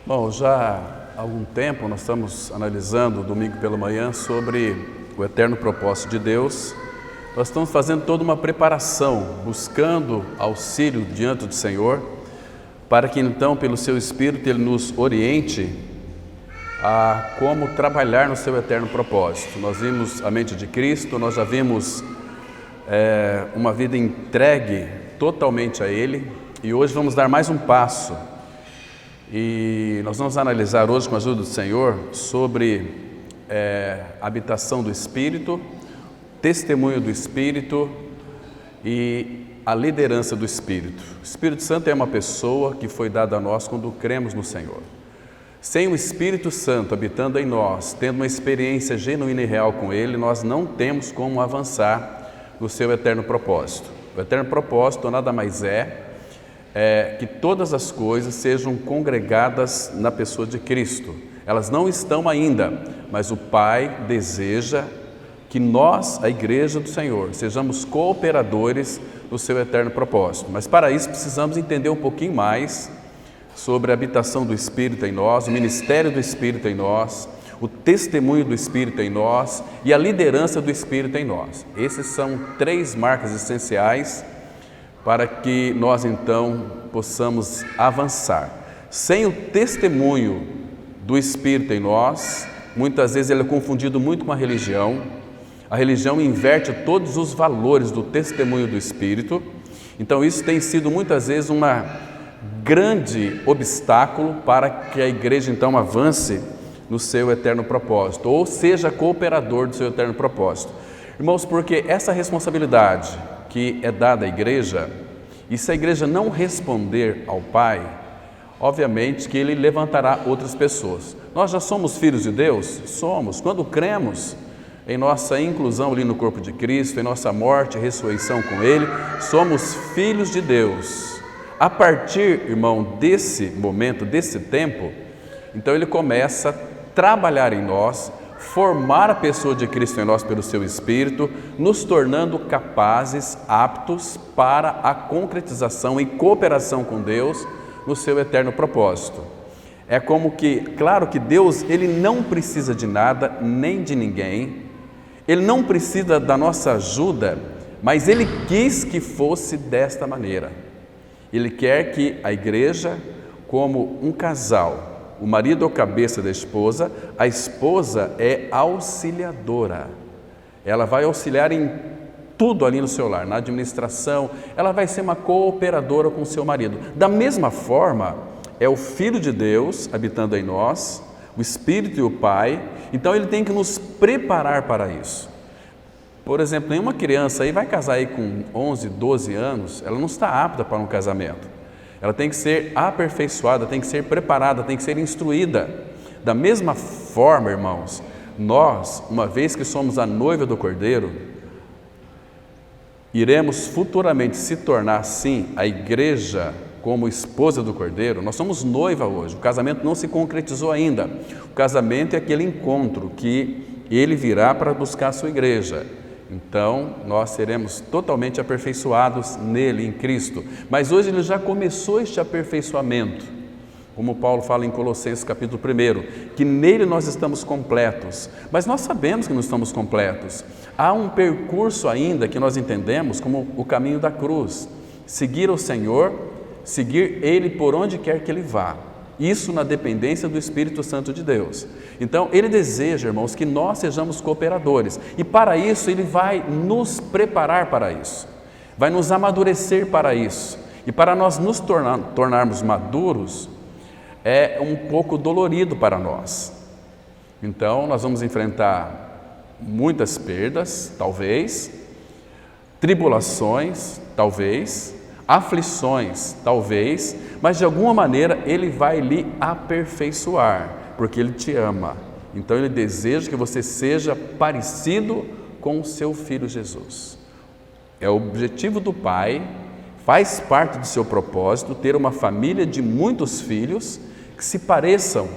Bom, já há algum tempo nós estamos analisando, domingo pela manhã, sobre o eterno propósito de Deus. Nós estamos fazendo toda uma preparação, buscando auxílio diante do Senhor, para que então, pelo seu Espírito, Ele nos oriente a como trabalhar no seu eterno propósito. Nós vimos a mente de Cristo, nós já vimos uma vida entregue totalmente a Ele, e hoje vamos dar mais um passo. E nós vamos analisar hoje, com a ajuda do Senhor, sobre a habitação do Espírito, testemunho do Espírito e a liderança do Espírito. O Espírito Santo é uma pessoa que foi dada a nós quando cremos no Senhor. Sem o Espírito Santo habitando em nós, tendo uma experiência genuína e real com Ele, nós não temos como avançar no seu eterno propósito. O eterno propósito nada mais é que todas as coisas sejam congregadas na pessoa de Cristo. Elas não estão ainda, mas o Pai deseja que nós, a Igreja do Senhor, sejamos cooperadores no seu eterno propósito. Mas para isso precisamos entender um pouquinho mais sobre a habitação do Espírito em nós, o ministério do Espírito em nós, o testemunho do Espírito em nós e a liderança do Espírito em nós. Esses são três marcas essenciais para que nós então possamos avançar. Sem o testemunho do Espírito em nós, muitas vezes ele é confundido muito com a religião. A religião inverte todos os valores do testemunho do Espírito. Então isso tem sido muitas vezes um grande obstáculo para que a igreja então avance no seu eterno propósito, ou seja cooperador do seu eterno propósito. Irmãos, porque essa responsabilidade que é dada à igreja, e se a igreja não responder ao Pai, obviamente que Ele levantará outras pessoas. Nós já somos filhos de Deus? Somos. Quando cremos em nossa inclusão ali no corpo de Cristo, em nossa morte e ressurreição com Ele, somos filhos de Deus. A partir, irmão, desse momento, desse tempo, então Ele começa a trabalhar em nós, formar a pessoa de Cristo em nós pelo seu Espírito, nos tornando capazes, aptos para a concretização e cooperação com Deus no seu eterno propósito. É como que, claro que Deus, Ele não precisa de nada, nem de ninguém, Ele não precisa da nossa ajuda, mas Ele quis que fosse desta maneira. Ele quer que a igreja, como um casal, o marido é o cabeça da esposa, a esposa é auxiliadora. Ela vai auxiliar em tudo ali no seu lar, na administração, ela vai ser uma cooperadora com o seu marido. Da mesma forma, é o Filho de Deus habitando em nós, o Espírito e o Pai, então ele tem que nos preparar para isso. Por exemplo, nenhuma criança aí vai casar aí com 11, 12 anos, ela não está apta para um casamento. Ela tem que ser aperfeiçoada, tem que ser preparada, tem que ser instruída. Da mesma forma, irmãos, nós, uma vez que somos a noiva do Cordeiro, iremos futuramente se tornar, sim, a igreja como esposa do Cordeiro. Nós somos noiva hoje, o casamento não se concretizou ainda. O casamento é aquele encontro que ele virá para buscar a sua igreja. Então, nós seremos totalmente aperfeiçoados nele, em Cristo. Mas hoje ele já começou este aperfeiçoamento, como Paulo fala em Colossenses capítulo 1, que nele nós estamos completos. Mas nós sabemos que não estamos completos. Há um percurso ainda que nós entendemos como o caminho da cruz. Seguir o Senhor, seguir Ele por onde quer que Ele vá. Isso na dependência do Espírito Santo de Deus. Então, Ele deseja, irmãos, que nós sejamos cooperadores. E para isso, Ele vai nos preparar para isso. Vai nos amadurecer para isso. E para nós nos tornarmos maduros, é um pouco dolorido para nós. Então, nós vamos enfrentar muitas perdas, talvez, tribulações, talvez, aflições, talvez, mas de alguma maneira Ele vai lhe aperfeiçoar, porque Ele te ama. Então Ele deseja que você seja parecido com o seu Filho Jesus. É o objetivo do Pai, faz parte do seu propósito, ter uma família de muitos filhos que se pareçam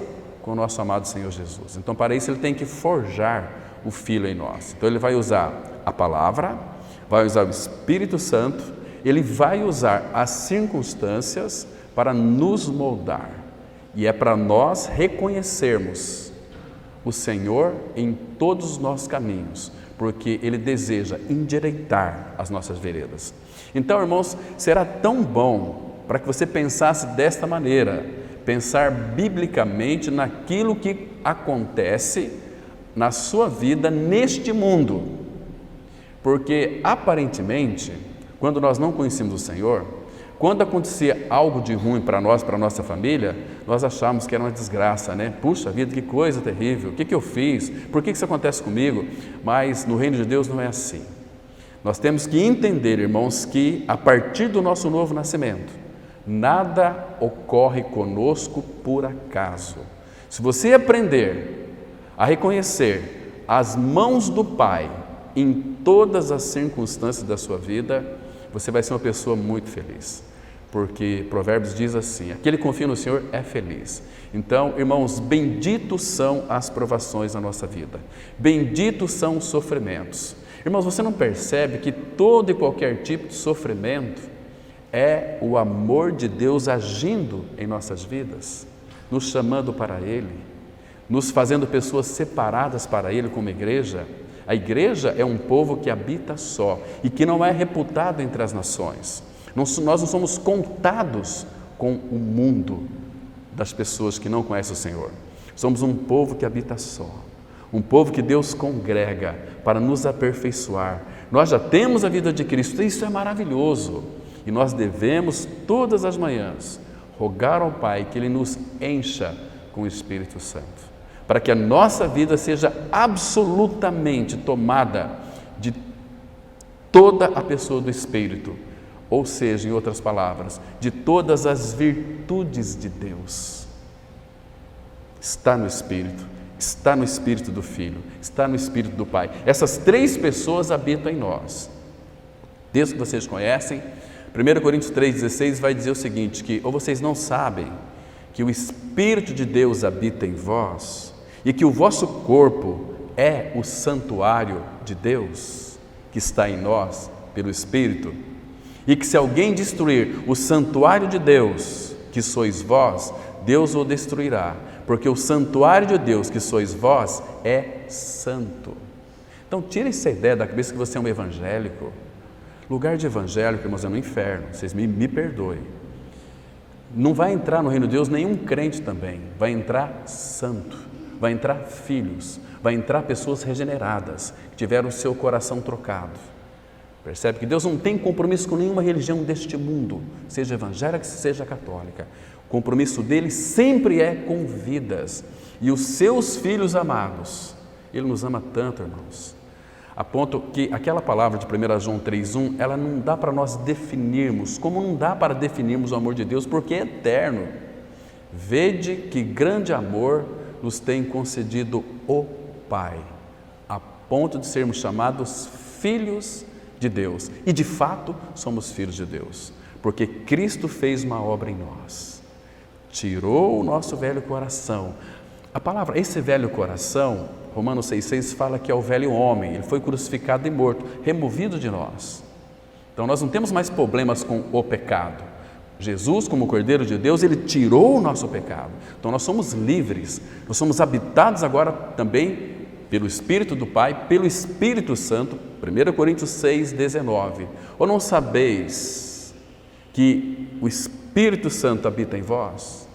com o nosso amado Senhor Jesus. Então para isso Ele tem que forjar o Filho em nós. Então Ele vai usar a palavra, vai usar o Espírito Santo, Ele vai usar as circunstâncias para nos moldar. E é para nós reconhecermos o Senhor em todos os nossos caminhos, porque Ele deseja endireitar as nossas veredas. Então, irmãos, será tão bom para que você pensasse desta maneira, pensar biblicamente naquilo que acontece na sua vida neste mundo. Porque, aparentemente, quando nós não conhecíamos o Senhor, quando acontecia algo de ruim para nós, para a nossa família, nós achávamos que era uma desgraça, né? Puxa vida, que coisa terrível, o que eu fiz? Por que isso acontece comigo? Mas no reino de Deus não é assim. Nós temos que entender, irmãos, que a partir do nosso novo nascimento, nada ocorre conosco por acaso. Se você aprender a reconhecer as mãos do Pai em todas as circunstâncias da sua vida, você vai ser uma pessoa muito feliz. Porque Provérbios diz assim: aquele que confia no Senhor é feliz. Então, irmãos, benditos são as provações na nossa vida. Benditos são os sofrimentos. Irmãos, você não percebe que todo e qualquer tipo de sofrimento é o amor de Deus agindo em nossas vidas, nos chamando para Ele, nos fazendo pessoas separadas para Ele como igreja? A igreja é um povo que habita só e que não é reputado entre as nações. Nós não somos contados com o mundo das pessoas que não conhecem o Senhor. Somos um povo que habita só, um povo que Deus congrega para nos aperfeiçoar. Nós já temos a vida de Cristo, isso é maravilhoso. E nós devemos, todas as manhãs, rogar ao Pai que Ele nos encha com o Espírito Santo, para que a nossa vida seja absolutamente tomada de toda a pessoa do Espírito, ou seja, em outras palavras, de todas as virtudes de Deus. Está no Espírito do Filho, está no Espírito do Pai. Essas três pessoas habitam em nós. Desde que vocês conhecem, 1 Coríntios 3,16 vai dizer o seguinte, que ou vocês não sabem que o Espírito de Deus habita em vós e que o vosso corpo é o santuário de Deus que está em nós pelo Espírito, e que se alguém destruir o santuário de Deus, que sois vós, Deus o destruirá, porque o santuário de Deus, que sois vós, é santo. Então tire essa ideia da cabeça que você é um evangélico. Lugar de evangélico, irmãos, é no inferno, vocês me perdoem. Não vai entrar no reino de Deus nenhum crente também, vai entrar santo, vai entrar filhos, vai entrar pessoas regeneradas, que tiveram o seu coração trocado. Percebe que Deus não tem compromisso com nenhuma religião deste mundo, seja evangélica, seja católica. O compromisso dele sempre é com vidas. E os seus filhos amados, Ele nos ama tanto, irmãos, a ponto que aquela palavra de 1 João 3,1, ela não dá para nós definirmos, como não dá para definirmos o amor de Deus, porque é eterno. Vede que grande amor nos tem concedido o Pai, a ponto de sermos chamados filhos de Deus. E de fato somos filhos de Deus, porque Cristo fez uma obra em nós, tirou o nosso velho coração. A palavra, esse velho coração, Romanos 6,6 fala que é o velho homem, ele foi crucificado e morto, removido de nós. Então nós não temos mais problemas com o pecado. Jesus, como Cordeiro de Deus, Ele tirou o nosso pecado. Então nós somos livres, nós somos habitados agora também pelo Espírito do Pai, pelo Espírito Santo. 1 Coríntios 6,19. Ou não sabeis que o Espírito Santo habita em vós?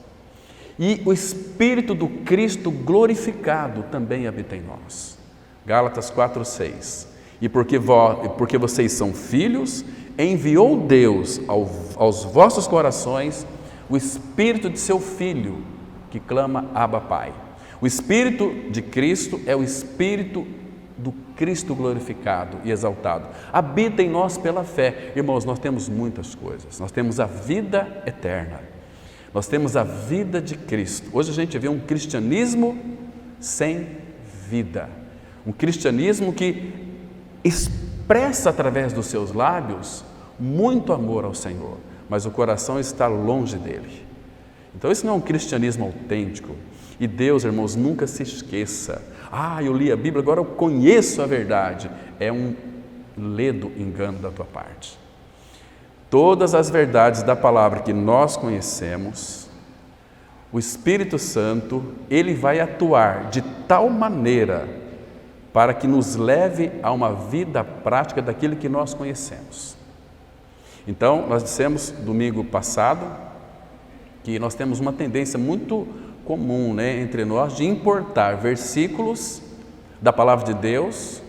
E o Espírito do Cristo glorificado também habita em nós. Gálatas 4,6. E porque vocês são filhos, enviou Deus aos vossos corações o Espírito de seu Filho, que clama Abba Pai. O Espírito de Cristo é o Espírito do Cristo glorificado e exaltado. Habita em nós pela fé. Irmãos, nós temos muitas coisas. Nós temos a vida eterna. Nós temos a vida de Cristo. Hoje a gente vê um cristianismo sem vida. Um cristianismo que expressa através dos seus lábios muito amor ao Senhor, mas o coração está longe dele. Então isso não é um cristianismo autêntico. E Deus, irmãos, nunca se esqueça. Eu li a Bíblia, agora eu conheço a verdade. É um ledo engano da tua parte. Todas as verdades da palavra que nós conhecemos, o Espírito Santo, ele vai atuar de tal maneira para que nos leve a uma vida prática daquilo que nós conhecemos. Então, nós dissemos domingo passado que nós temos uma tendência muito comum, entre nós, de importar versículos da Palavra de Deus,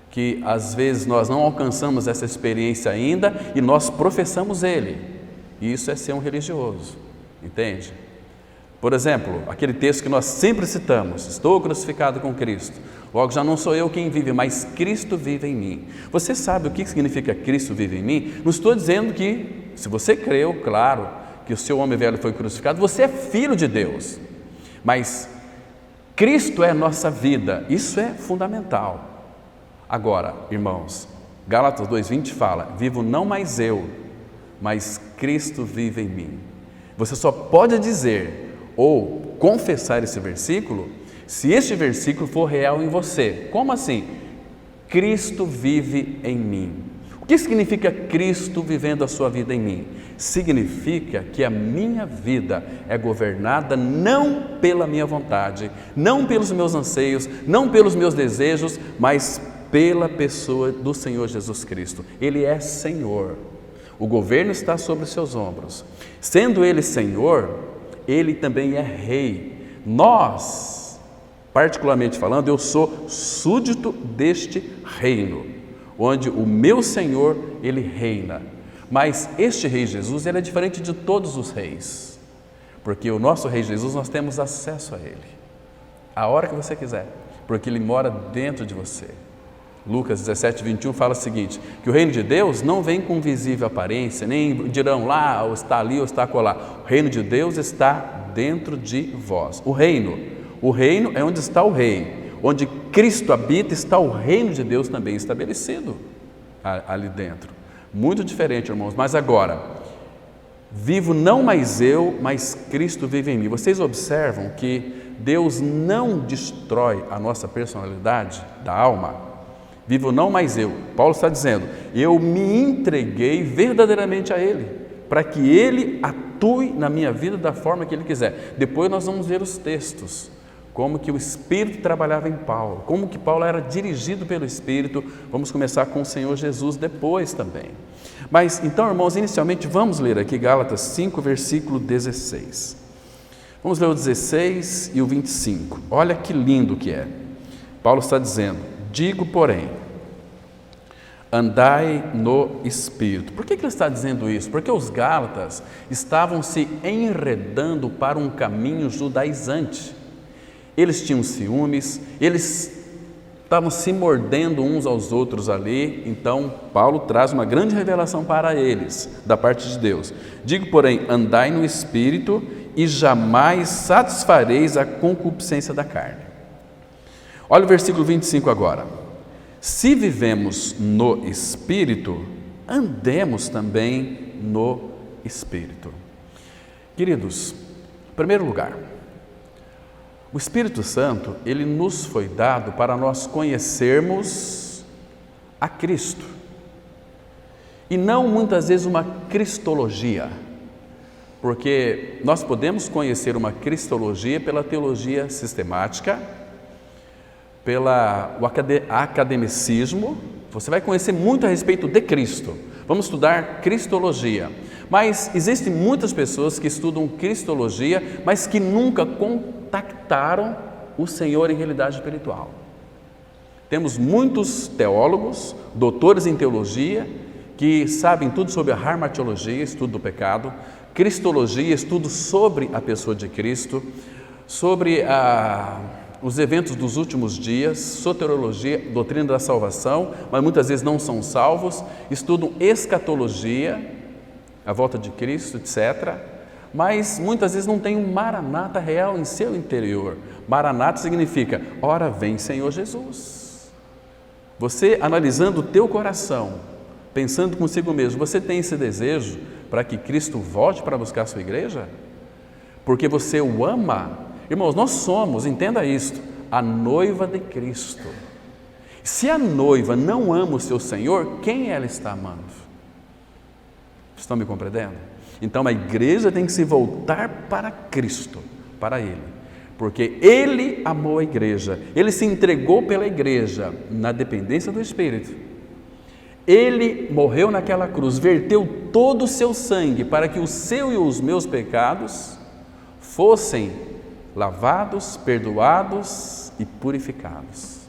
que às vezes nós não alcançamos essa experiência ainda e nós professamos ele. E isso é ser um religioso, entende? Por exemplo, aquele texto que nós sempre citamos: estou crucificado com Cristo, logo já não sou eu quem vive, mas Cristo vive em mim. Você sabe o que significa Cristo vive em mim? Não estou dizendo que, se você creu, claro, que o seu homem velho foi crucificado, você é filho de Deus, mas Cristo é a nossa vida, isso é fundamental. Agora, irmãos, Gálatas 2:20 fala: vivo não mais eu, mas Cristo vive em mim. Você só pode dizer ou confessar esse versículo se este versículo for real em você. Como assim? Cristo vive em mim. O que significa Cristo vivendo a sua vida em mim? Significa que a minha vida é governada não pela minha vontade, não pelos meus anseios, não pelos meus desejos, mas pela pessoa do Senhor Jesus Cristo. Ele é Senhor. O governo está sobre os seus ombros. Sendo Ele Senhor, Ele também é Rei. Nós, particularmente falando, eu sou súdito deste reino, onde o meu Senhor, Ele reina. Mas este Rei Jesus, Ele é diferente de todos os reis, porque o nosso Rei Jesus, nós temos acesso a Ele, a hora que você quiser, porque Ele mora dentro de você. Lucas 17:21 fala o seguinte, que o reino de Deus não vem com visível aparência, nem dirão lá, ou está ali, ou está acolá. O reino de Deus está dentro de vós. O reino é onde está o rei. Onde Cristo habita, está o reino de Deus também estabelecido ali dentro. Muito diferente, irmãos. Mas agora, vivo não mais eu, mas Cristo vive em mim. Vocês observam que Deus não destrói a nossa personalidade da alma? Vivo não mais eu. Paulo está dizendo, eu me entreguei verdadeiramente a Ele, para que Ele atue na minha vida da forma que Ele quiser. Depois nós vamos ver os textos, como que o Espírito trabalhava em Paulo, como que Paulo era dirigido pelo Espírito. Vamos começar com o Senhor Jesus depois também. Mas então, irmãos, inicialmente vamos ler aqui Gálatas 5, versículo 16. Vamos ler o 16 e o 25. Olha que lindo que é. Paulo está dizendo, digo, porém, andai no Espírito. Por que ele está dizendo isso? Porque os Gálatas estavam se enredando para um caminho judaizante. Eles tinham ciúmes, eles estavam se mordendo uns aos outros ali. Então, Paulo traz uma grande revelação para eles, da parte de Deus. Digo, porém, andai no Espírito e jamais satisfareis a concupiscência da carne. Olha o versículo 25 agora. Se vivemos no Espírito, andemos também no Espírito. Queridos, em primeiro lugar, o Espírito Santo, ele nos foi dado para nós conhecermos a Cristo. E não muitas vezes uma cristologia, porque nós podemos conhecer uma cristologia pela teologia sistemática, pelo academicismo. Você vai conhecer muito a respeito de Cristo. Vamos estudar cristologia. Mas existem muitas pessoas que estudam cristologia, mas que nunca contactaram o Senhor em realidade espiritual. Temos muitos teólogos, doutores em teologia, que sabem tudo sobre a harmatologia, estudo do pecado, cristologia, estudo sobre a pessoa de Cristo, sobre os eventos dos últimos dias, soteriologia, doutrina da salvação, mas muitas vezes não são salvos, estudam escatologia, a volta de Cristo, etc., mas muitas vezes não tem um maranata real em seu interior. Maranata significa, ora vem Senhor Jesus. Você analisando o teu coração, pensando consigo mesmo, você tem esse desejo para que Cristo volte para buscar a sua igreja? Porque você o ama? Irmãos, nós somos, entenda isto, a noiva de Cristo. Se a noiva não ama o seu Senhor, quem ela está amando? Estão me compreendendo? Então a igreja tem que se voltar para Cristo. para Ele, porque Ele amou a igreja, Ele se entregou pela igreja na dependência do Espírito. Ele morreu naquela cruz, verteu todo o seu sangue para que o seu e os meus pecados fossem lavados, perdoados e purificados,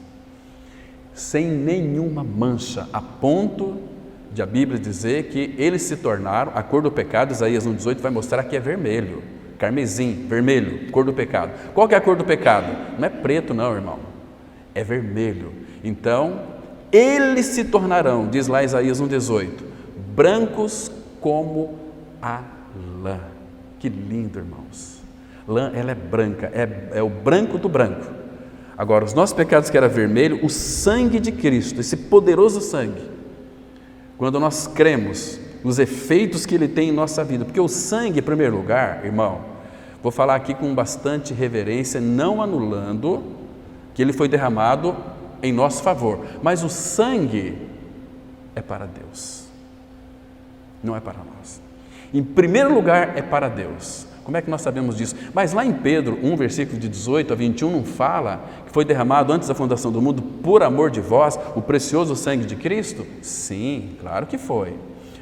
sem nenhuma mancha, a ponto de a Bíblia dizer que eles se tornaram, a cor do pecado, Isaías 1,18 vai mostrar que é vermelho, carmesim, vermelho, cor do pecado. Qual que é a cor do pecado? Não é preto não, irmão, é vermelho. Então, eles se tornarão, diz lá Isaías 1,18, brancos como a lã. Que lindo, irmãos. Lã, ela é branca, é o branco do branco. Agora, os nossos pecados que era vermelho, o sangue de Cristo, esse poderoso sangue, quando nós cremos nos efeitos que Ele tem em nossa vida, porque o sangue, em primeiro lugar, irmão, vou falar aqui com bastante reverência, não anulando que Ele foi derramado em nosso favor, mas o sangue é para Deus, não é para nós. Em primeiro lugar é para Deus. Como é que nós sabemos disso? Mas lá em Pedro 1, versículo de 18 a 21, não fala que foi derramado antes da fundação do mundo por amor de vós, o precioso sangue de Cristo? Sim, claro que foi.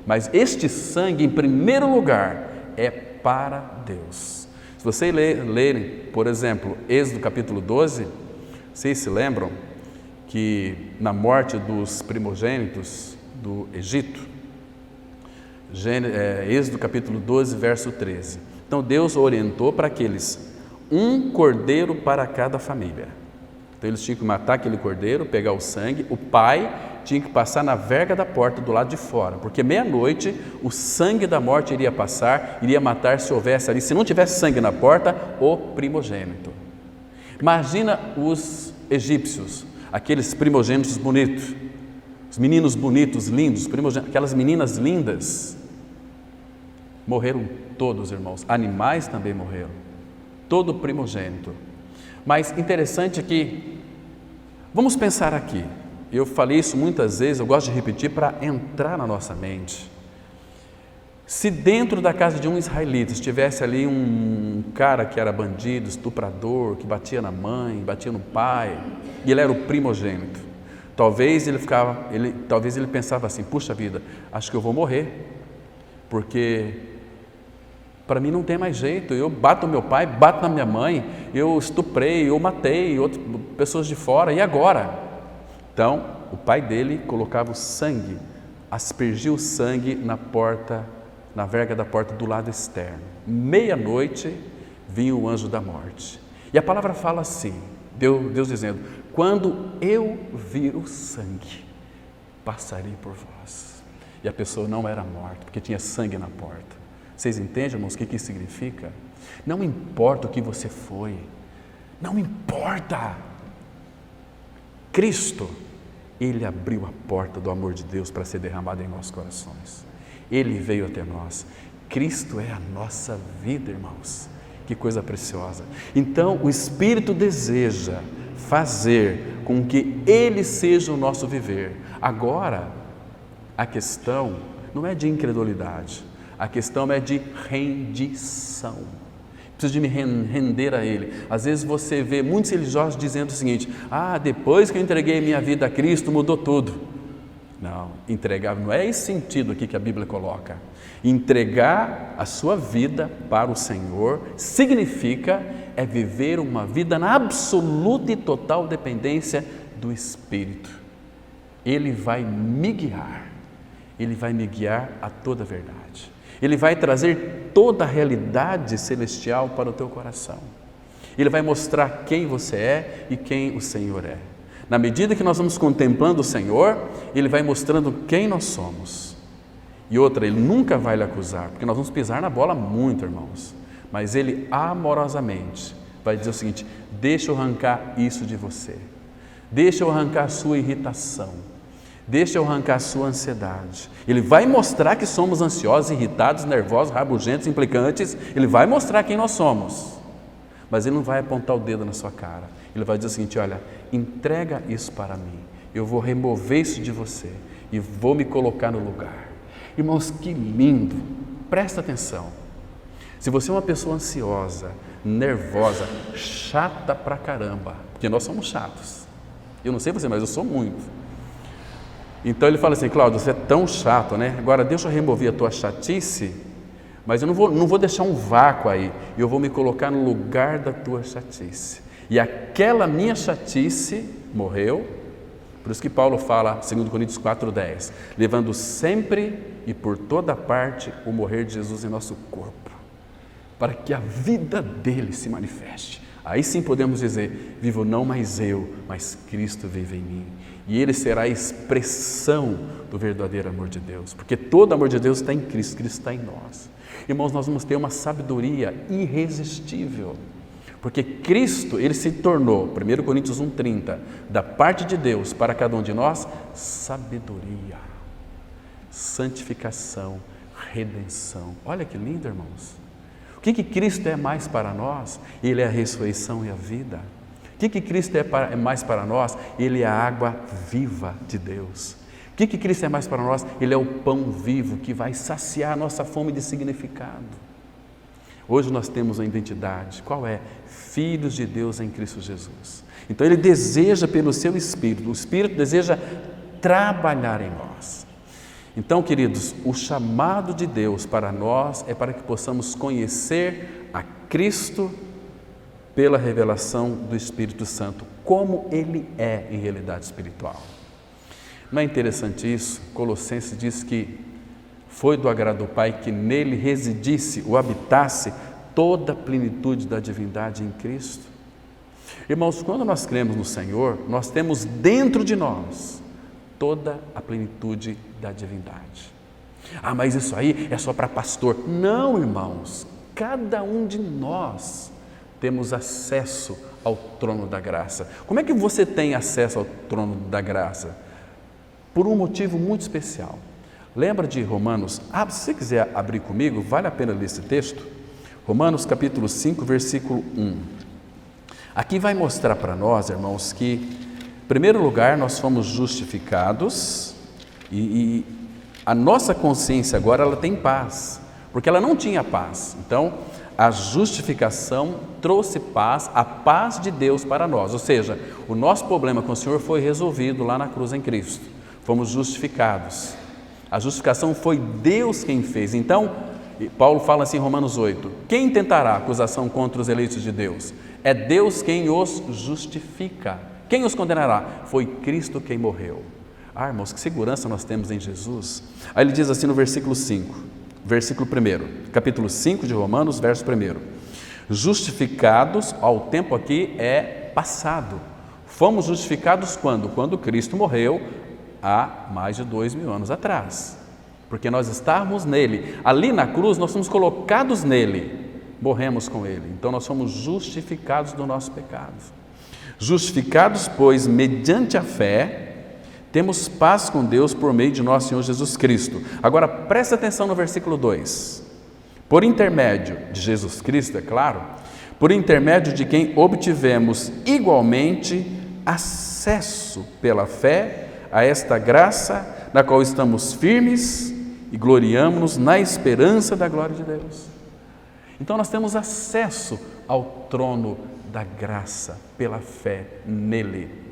Mas este sangue, em primeiro lugar, é para Deus. Se vocês lerem, por exemplo, Êxodo capítulo 12, vocês se lembram que na morte dos primogênitos do Egito, Êxodo capítulo 12, verso 13. Então Deus orientou para aqueles um cordeiro para cada família. Então eles tinham que matar aquele cordeiro, pegar o sangue, o pai tinha que passar na verga da porta do lado de fora, porque meia-noite o sangue da morte iria passar, iria matar se houvesse ali, se não tivesse sangue na porta, o primogênito. Imagina os egípcios, aqueles primogênitos bonitos, os meninos bonitos, lindos, aquelas meninas lindas, morreram todos, irmãos, animais também morreram, todo primogênito. Mas interessante que, vamos pensar aqui, eu falei isso muitas vezes, eu gosto de repetir para entrar na nossa mente. Se dentro da casa de um israelita estivesse ali um cara que era bandido, estuprador, que batia na mãe, batia no pai, e ele era o primogênito, talvez ele pensava assim, puxa vida, acho que eu vou morrer, porque para mim não tem mais jeito, eu bato no meu pai, bato na minha mãe, eu estuprei, eu matei pessoas de fora, e agora? Então, o pai dele colocava o sangue, aspergia o sangue na verga da porta do lado externo. Meia-noite vinha o anjo da morte. E a palavra fala assim, Deus dizendo, quando eu vir o sangue, passarei por vós. E a pessoa não era morta, porque tinha sangue na porta. Vocês entendem, irmãos, o que isso significa? Não importa o que você foi, não importa. Cristo, Ele abriu a porta do amor de Deus para ser derramado em nossos corações. Ele veio até nós. Cristo é a nossa vida, irmãos. Que coisa preciosa. Então, o Espírito deseja fazer com que Ele seja o nosso viver. Agora, a questão não é de incredulidade. A questão é de rendição. Preciso de me render a Ele. Às vezes você vê muitos religiosos dizendo o seguinte, depois que eu entreguei minha vida a Cristo, mudou tudo. Não, entregar, não é esse sentido aqui que a Bíblia coloca. Entregar a sua vida para o Senhor significa viver uma vida na absoluta e total dependência do Espírito. Ele vai me guiar. Ele vai me guiar a toda a verdade. Ele vai trazer toda a realidade celestial para o teu coração. Ele vai mostrar quem você é e quem o Senhor é. Na medida que nós vamos contemplando o Senhor, Ele vai mostrando quem nós somos. E outra, Ele nunca vai lhe acusar, porque nós vamos pisar na bola muito, irmãos. Mas Ele amorosamente vai dizer o seguinte, deixa eu arrancar isso de você. Deixa eu arrancar a sua irritação. Deixa eu arrancar a sua ansiedade. Ele vai mostrar que somos ansiosos, irritados, nervosos, rabugentos, implicantes. Ele vai mostrar quem nós somos. Mas Ele não vai apontar o dedo na sua cara. Ele vai dizer o seguinte, olha, entrega isso para mim. Eu vou remover isso de você e vou me colocar no lugar. Irmãos, que lindo. Presta atenção. Se você é uma pessoa ansiosa, nervosa, chata pra caramba, porque nós somos chatos. Eu não sei você, mas eu sou muito. Então ele fala assim: Cláudio, você é tão chato, né? Agora deixa eu remover a tua chatice, mas eu não vou deixar um vácuo aí, eu vou me colocar no lugar da tua chatice. E aquela minha chatice morreu, por isso que Paulo fala, 2 Coríntios 4,10, levando sempre e por toda parte o morrer de Jesus em nosso corpo, para que a vida dele se manifeste. Aí sim podemos dizer: vivo não mais eu, mas Cristo vive em mim. E ele será a expressão do verdadeiro amor de Deus, porque todo amor de Deus está em Cristo, Cristo está em nós. Irmãos, nós vamos ter uma sabedoria irresistível, porque Cristo, ele se tornou, 1 Coríntios 1,30, da parte de Deus para cada um de nós, sabedoria, santificação, redenção. Olha que lindo, irmãos. O que Cristo é mais para nós? Ele é a ressurreição e a vida. O que Cristo é mais para nós? Ele é a água viva de Deus. O que Cristo é mais para nós? Ele é o pão vivo que vai saciar a nossa fome de significado. Hoje nós temos uma identidade. Qual é? Filhos de Deus em Cristo Jesus. Então Ele deseja pelo seu Espírito, o Espírito deseja trabalhar em nós. Então, queridos, o chamado de Deus para nós é para que possamos conhecer a Cristo pela revelação do Espírito Santo, como Ele é em realidade espiritual. Não é interessante isso? Colossenses diz que foi do agrado do Pai que nele residisse ou habitasse toda a plenitude da divindade em Cristo. Irmãos, quando nós cremos no Senhor, nós temos dentro de nós toda a plenitude da divindade. Ah, mas isso aí é só para pastor. Não, irmãos, cada um de nós temos acesso ao trono da graça. Como é que você tem acesso ao trono da graça? Por um motivo muito especial. Lembra de Romanos? Se você quiser abrir comigo, vale a pena ler esse texto. Romanos capítulo 5, versículo 1. Aqui vai mostrar para nós, irmãos, que em primeiro lugar nós fomos justificados e a nossa consciência agora ela tem paz, porque ela não tinha paz. Então, a justificação trouxe paz, a paz de Deus para nós, ou seja, o nosso problema com o Senhor foi resolvido lá na cruz em Cristo, fomos justificados, a justificação foi Deus quem fez. Então, Paulo fala assim em Romanos 8, quem tentará acusação contra os eleitos de Deus? É Deus quem os justifica. Quem os condenará? Foi Cristo quem morreu. Irmãos, que segurança nós temos em Jesus. Aí ele diz assim no versículo 5, versículo 1, capítulo 5 de Romanos, verso 1. Justificados, o tempo aqui é passado. Fomos justificados quando? Quando Cristo morreu há mais de 2000 anos atrás. Porque nós estávamos nele. Ali na cruz nós fomos colocados nele. Morremos com ele. Então nós somos justificados do nosso pecado. Justificados, pois, mediante a fé, temos paz com Deus por meio de nosso Senhor Jesus Cristo. Agora, presta atenção no versículo 2. Por intermédio de Jesus Cristo, é claro, por intermédio de quem obtivemos igualmente acesso pela fé a esta graça, na qual estamos firmes e gloriamo-nos na esperança da glória de Deus. Então, nós temos acesso ao trono da graça pela fé nele.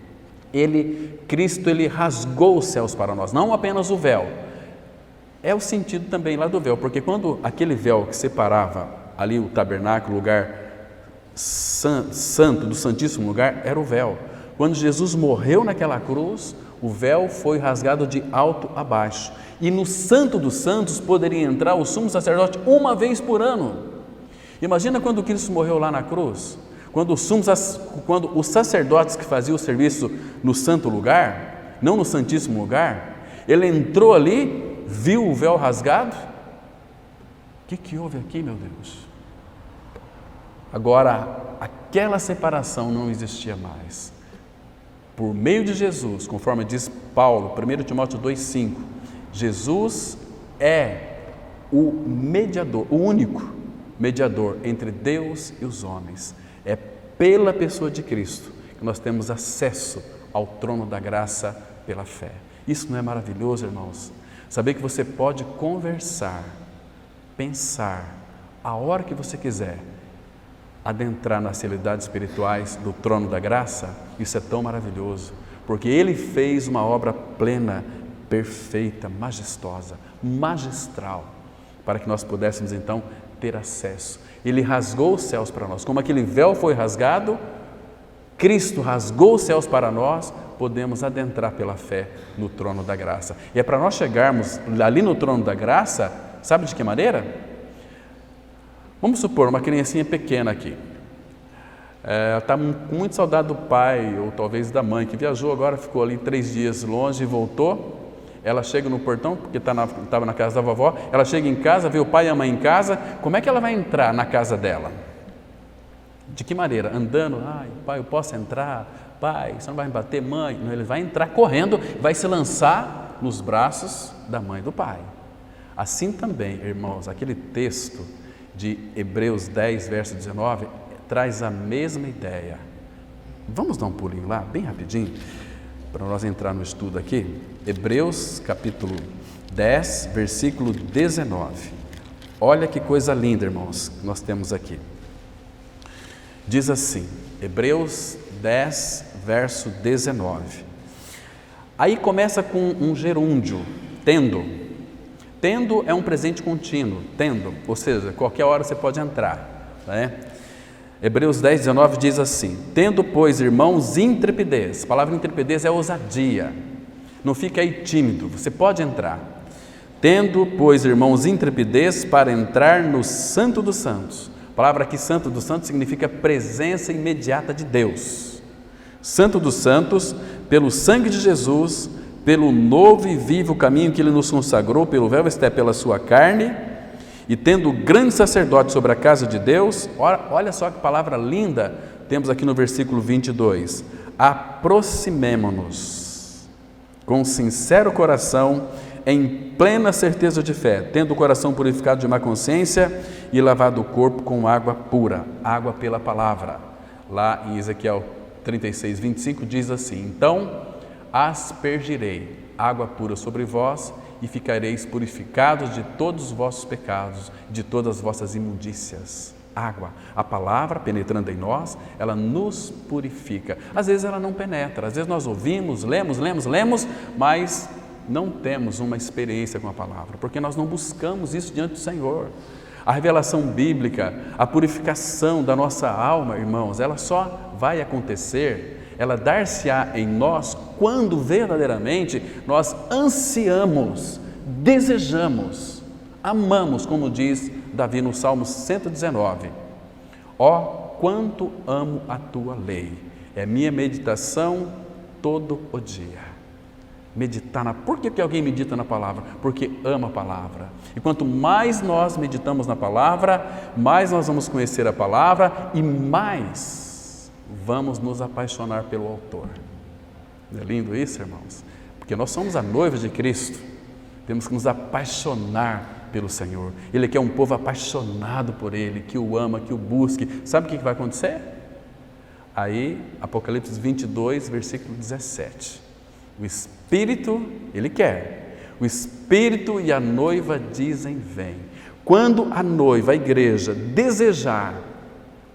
Cristo, ele rasgou os céus para nós, não apenas o véu. É o sentido também lá do véu, porque quando aquele véu que separava ali o tabernáculo, o lugar santo, do santíssimo lugar, era o véu. Quando Jesus morreu naquela cruz, o véu foi rasgado de alto a baixo. E no Santo dos Santos poderia entrar o sumo sacerdote uma vez por ano. Imagina quando Cristo morreu lá na cruz. Quando os sacerdotes que faziam o serviço no santo lugar, não no santíssimo lugar, ele entrou ali, viu o véu rasgado. O que houve aqui, meu Deus? Agora, aquela separação não existia mais. Por meio de Jesus, conforme diz Paulo, 1 Timóteo 2,5, Jesus é o mediador, o único mediador entre Deus e os homens. É pela pessoa de Cristo que nós temos acesso ao trono da graça pela fé. Isso não é maravilhoso, irmãos? Saber que você pode conversar, pensar, a hora que você quiser, adentrar nas realidades espirituais do trono da graça, isso é tão maravilhoso, porque Ele fez uma obra plena, perfeita, majestosa, magistral, para que nós pudéssemos então ter acesso. Ele rasgou os céus para nós, como aquele véu foi rasgado, Cristo rasgou os céus para nós, podemos adentrar pela fé no trono da graça. E é para nós chegarmos ali no trono da graça, sabe de que maneira? Vamos supor uma criancinha pequena aqui, ela está com muito saudade do pai ou talvez da mãe, que viajou agora, ficou ali 3 dias longe e voltou. Ela chega no portão, porque estava na casa da vovó, ela chega em casa, vê o pai e a mãe em casa, como é que ela vai entrar na casa dela? De que maneira? Andando, ai pai, eu posso entrar? Pai, você não vai me bater, mãe? Não, ele vai entrar correndo, vai se lançar nos braços da mãe e do pai. Assim também, irmãos, aquele texto de Hebreus 10, verso 19, traz a mesma ideia. Vamos dar um pulinho lá, bem rapidinho, para nós entrar no estudo aqui. Hebreus capítulo 10, versículo 19. Olha que coisa linda, irmãos, que nós temos aqui. Diz assim, Hebreus 10, verso 19. Aí começa com um gerúndio, tendo. Tendo é um presente contínuo, tendo, ou seja, qualquer hora você pode entrar, né? Hebreus 10, 19 diz assim, tendo, pois, irmãos, intrepidez. A palavra intrepidez é ousadia, não fica aí tímido, você pode entrar. Tendo, pois, irmãos, intrepidez para entrar no Santo dos Santos. A palavra aqui, Santo dos Santos, significa presença imediata de Deus. Santo dos Santos, pelo sangue de Jesus, pelo novo e vivo caminho que Ele nos consagrou, pelo véu, isto é, pela sua carne, e tendo grande sacerdote sobre a casa de Deus, olha só que palavra linda temos aqui no versículo 22, aproximemo-nos com sincero coração, em plena certeza de fé, tendo o coração purificado de má consciência e lavado o corpo com água pura, água pela palavra. Lá em Ezequiel 36, 25 diz assim, então aspergirei água pura sobre vós e ficareis purificados de todos os vossos pecados, de todas as vossas imundícias. Água, a palavra penetrando em nós, ela nos purifica. Às vezes ela não penetra, às vezes nós ouvimos, lemos, mas não temos uma experiência com a palavra, porque nós não buscamos isso diante do Senhor. A revelação bíblica, a purificação da nossa alma, irmãos, ela só vai acontecer, ela dar-se-á em nós quando verdadeiramente nós ansiamos, desejamos, amamos, como diz Davi no Salmo 119. Ó, quanto amo a tua lei, é minha meditação todo o dia. Meditar por que alguém medita na palavra? Porque ama a palavra. E quanto mais nós meditamos na palavra, mais nós vamos conhecer a palavra e mais vamos nos apaixonar pelo autor. Não é lindo isso, irmãos? Porque nós somos a noiva de Cristo. Temos que nos apaixonar pelo Senhor. Ele quer um povo apaixonado por Ele, que o ama, que o busque. Sabe o que vai acontecer? Aí, Apocalipse 22, versículo 17. O Espírito, Ele quer. O Espírito e a noiva dizem, vem. Quando a noiva, a igreja, desejar,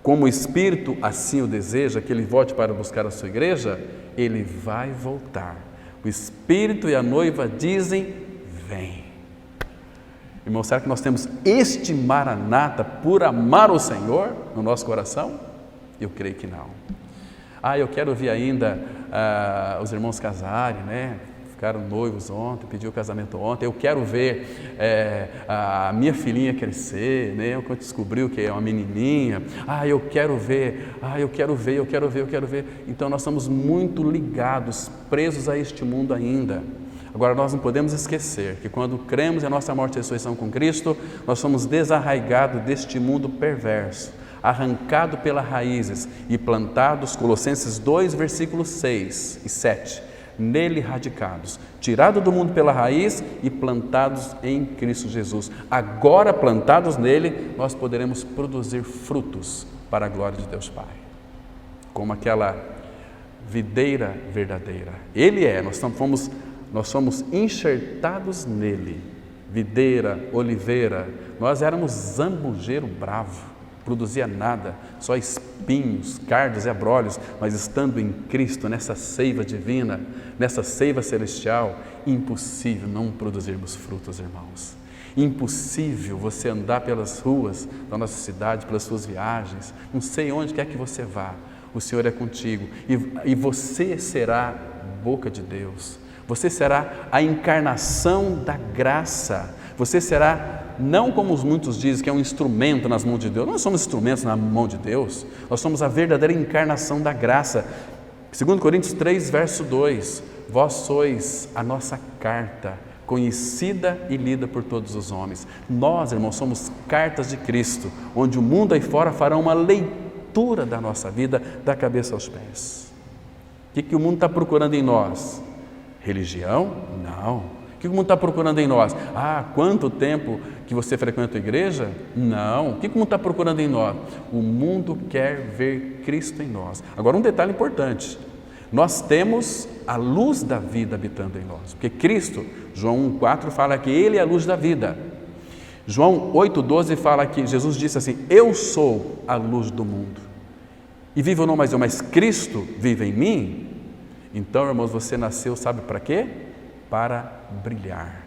como o Espírito assim o deseja, que Ele volte para buscar a sua igreja, Ele vai voltar. O Espírito e a noiva dizem, vem. Irmão, será que nós temos este maranata por amar o Senhor no nosso coração? Eu creio que não. Eu quero ver ainda os irmãos casarem, né? Ficaram noivos ontem, pediu o casamento ontem. Eu quero ver a minha filhinha crescer, né? Eu descobriu que é uma menininha. Eu quero ver, eu quero ver. Então nós estamos muito ligados, presos a este mundo ainda. Agora nós não podemos esquecer que quando cremos em nossa morte e ressurreição com Cristo, nós somos desarraigados deste mundo perverso, arrancado pelas raízes e plantados, Colossenses 2, versículos 6 e 7, nele radicados, tirados do mundo pela raiz e plantados em Cristo Jesus. Agora plantados nele, nós poderemos produzir frutos para a glória de Deus Pai, como aquela videira verdadeira. Ele é, nós somos enxertados nele, videira, oliveira. Nós éramos zambujeiro bravo, produzia nada, só espinhos, cardos e abrolhos, mas estando em Cristo, nessa seiva divina, nessa seiva celestial, impossível não produzirmos frutos, irmãos. Impossível você andar pelas ruas da nossa cidade, pelas suas viagens, não sei onde quer que você vá, o Senhor é contigo e você será a boca de Deus, você será a encarnação da graça, você será, não como os muitos dizem, que é um instrumento nas mãos de Deus. Nós somos instrumentos na mão de Deus, nós somos a verdadeira encarnação da graça. 2 Coríntios 3, verso 2, vós sois a nossa carta, conhecida e lida por todos os homens. Nós, irmãos, somos cartas de Cristo, onde o mundo aí fora fará uma leitura da nossa vida, da cabeça aos pés. O que o mundo está procurando em nós? Religião? Não. O que o mundo está procurando em nós? Quanto tempo que você frequenta a igreja? Não. O que o mundo está procurando em nós? O mundo quer ver Cristo em nós. Agora, um detalhe importante. Nós temos a luz da vida habitando em nós. Porque Cristo, João 1,4 fala que Ele é a luz da vida. João 8,12 fala que Jesus disse assim, eu sou a luz do mundo. E vivo não mais eu, mas Cristo vive em mim. Então, irmãos, você nasceu, sabe para quê? Para brilhar.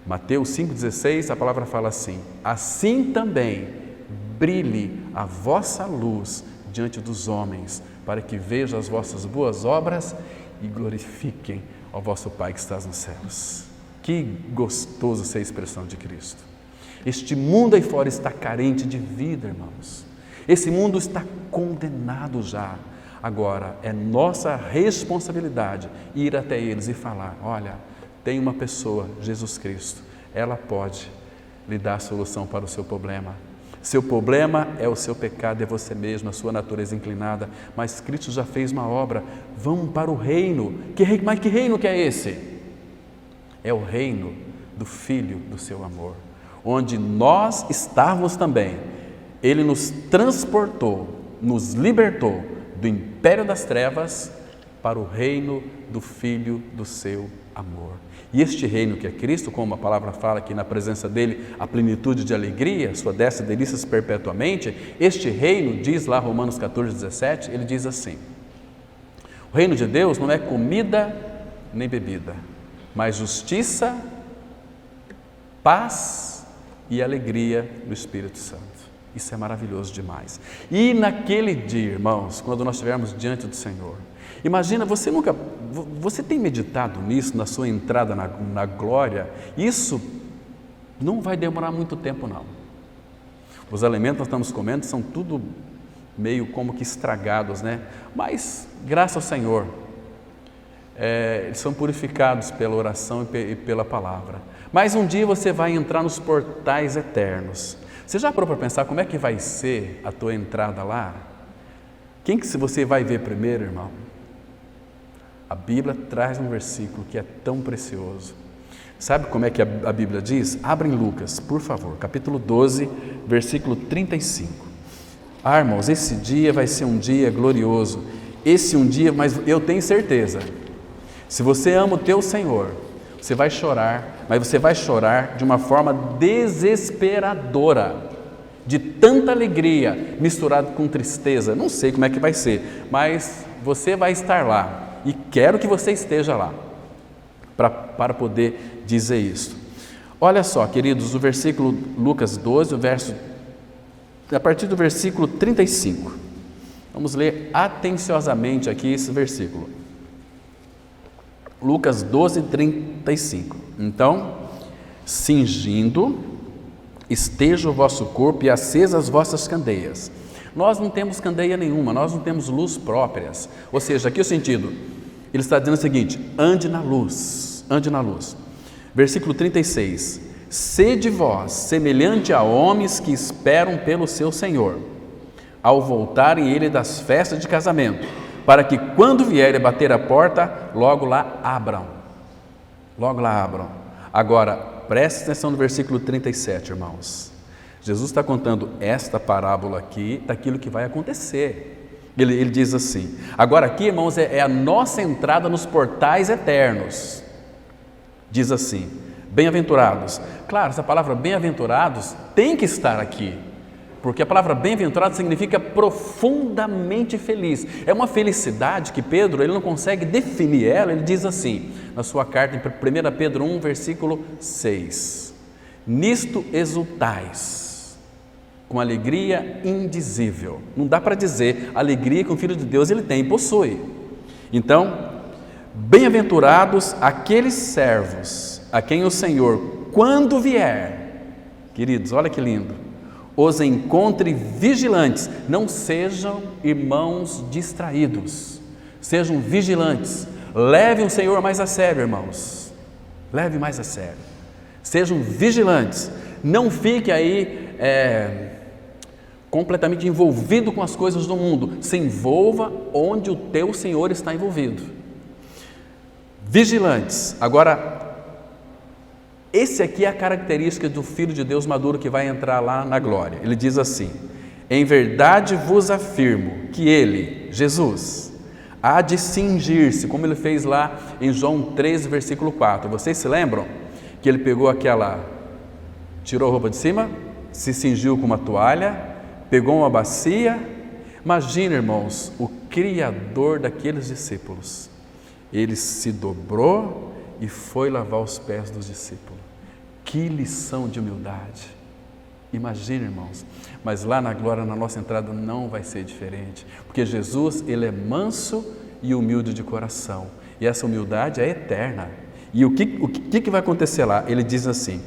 Mateus 5,16, a palavra fala assim, assim também brilhe a vossa luz diante dos homens, para que vejam as vossas boas obras e glorifiquem ao vosso Pai que estás nos céus. Que gostoso ser a expressão de Cristo. Este mundo aí fora está carente de vida, irmãos. Esse mundo está condenado já. Agora, é nossa responsabilidade ir até eles e falar, olha, tem uma pessoa, Jesus Cristo, ela pode lhe dar a solução para o seu problema. Seu problema é o seu pecado, é você mesmo, a sua natureza inclinada, mas Cristo já fez uma obra, vamos para o reino. Mas que reino que é esse? É o reino do Filho do seu amor, onde nós estávamos também. Ele nos transportou, nos libertou do império das trevas para o reino do Filho do seu amor. E este reino que é Cristo, como a palavra fala que na presença dele a plenitude de alegria, sua destra delícias perpetuamente, este reino, diz lá Romanos 14,17, ele diz assim, o reino de Deus não é comida nem bebida, mas justiça, paz e alegria no Espírito Santo. Isso é maravilhoso demais. E naquele dia, irmãos, quando nós estivermos diante do Senhor, imagina, você tem meditado nisso, na sua entrada na glória? Isso não vai demorar muito tempo, não. Os alimentos que nós estamos comendo são tudo meio como que estragados, né? Mas, graças ao Senhor, eles são purificados pela oração e pela palavra. Mas um dia você vai entrar nos portais eternos. Você já parou para pensar como é que vai ser a tua entrada lá? Quem que você vai ver primeiro, irmão? A Bíblia traz um versículo que é tão precioso. Sabe como é que a Bíblia diz? Abra em Lucas, por favor, capítulo 12, versículo 35. Irmãos, esse dia vai ser um dia glorioso. Mas eu tenho certeza, se você ama o teu Senhor, você vai chorar, mas você vai chorar de uma forma desesperadora, de tanta alegria misturada com tristeza. Não sei como é que vai ser, mas você vai estar lá e quero que você esteja lá para poder dizer isso. Olha só, queridos, o versículo Lucas 12, a partir do versículo 35. Vamos ler atenciosamente aqui esse versículo. Lucas 12, 35. Então, cingindo, esteja o vosso corpo e acesas as vossas candeias. Nós não temos candeia nenhuma, nós não temos luz próprias. Ou seja, aqui o sentido, ele está dizendo o seguinte, ande na luz, ande na luz. Versículo 36, sede vós semelhante a homens que esperam pelo seu Senhor, ao voltarem ele das festas de casamento, para que quando vierem bater a porta, logo lá abram. Logo lá abram. Agora, preste atenção no versículo 37, irmãos. Jesus está contando esta parábola aqui daquilo que vai acontecer. Ele diz assim, agora aqui, irmãos, é a nossa entrada nos portais eternos. Diz assim, bem-aventurados. Claro, essa palavra bem-aventurados tem que estar aqui. porque a palavra bem-aventurado significa profundamente feliz. É uma felicidade que Pedro ele não consegue definir ela. Ele diz assim, na sua carta em 1 Pedro 1, versículo 6: nisto exultais, com alegria indizível. Não dá para dizer a alegria que o Filho de Deus ele tem e possui. Então, bem-aventurados aqueles servos a quem o Senhor, quando vier, queridos, olha que lindo, os encontre vigilantes. Não sejam irmãos distraídos, sejam vigilantes. Levem o Senhor mais a sério, irmãos. Leve mais a sério. Sejam vigilantes. Não fique aí completamente envolvido com as coisas do mundo. Se envolva onde o teu Senhor está envolvido. Vigilantes. Agora, esse aqui é a característica do Filho de Deus maduro que vai entrar lá na glória. Ele diz assim: em verdade vos afirmo que ele, Jesus, há de cingir-se, como ele fez lá em João 13, versículo 4. Vocês se lembram que ele pegou tirou a roupa de cima, se cingiu com uma toalha, pegou uma bacia. Imagina, irmãos, o Criador daqueles discípulos. Ele se dobrou e foi lavar os pés dos discípulos. Que lição de humildade! Imagina, irmãos, mas lá na glória, na nossa entrada, não vai ser diferente, porque Jesus, ele é manso e humilde de coração, e essa humildade é eterna. E o que vai acontecer lá? Ele diz assim: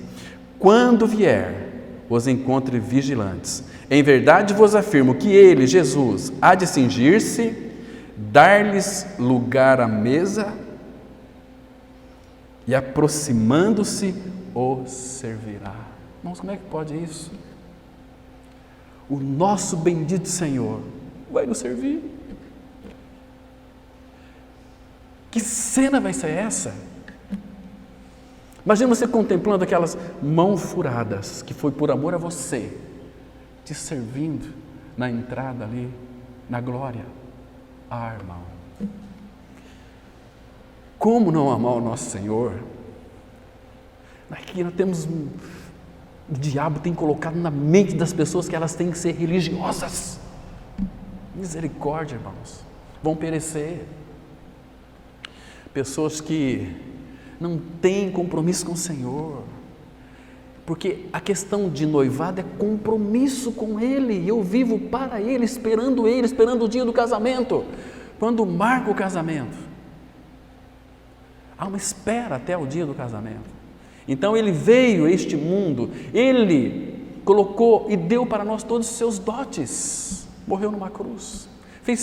quando vier, os encontre vigilantes. Em verdade vos afirmo que ele, Jesus, há de cingir-se, dar-lhes lugar à mesa, e aproximando-se, os servirá. Irmãos, como é que pode isso? O nosso bendito Senhor vai nos servir. Que cena vai ser essa? Imagina você contemplando aquelas mãos furadas, que foi por amor a você, te servindo na entrada ali, na glória. Ah, irmão, como não amar o nosso Senhor? Aqui nós temos, o diabo tem colocado na mente das pessoas que elas têm que ser religiosas. Misericórdia, irmãos, vão perecer. Pessoas que não têm compromisso com o Senhor, porque a questão de noivado é compromisso com Ele. Eu vivo para Ele, esperando o dia do casamento. Quando marca o casamento, há uma espera até o dia do casamento. Então Ele veio a este mundo, Ele colocou e deu para nós todos os seus dotes, morreu numa cruz,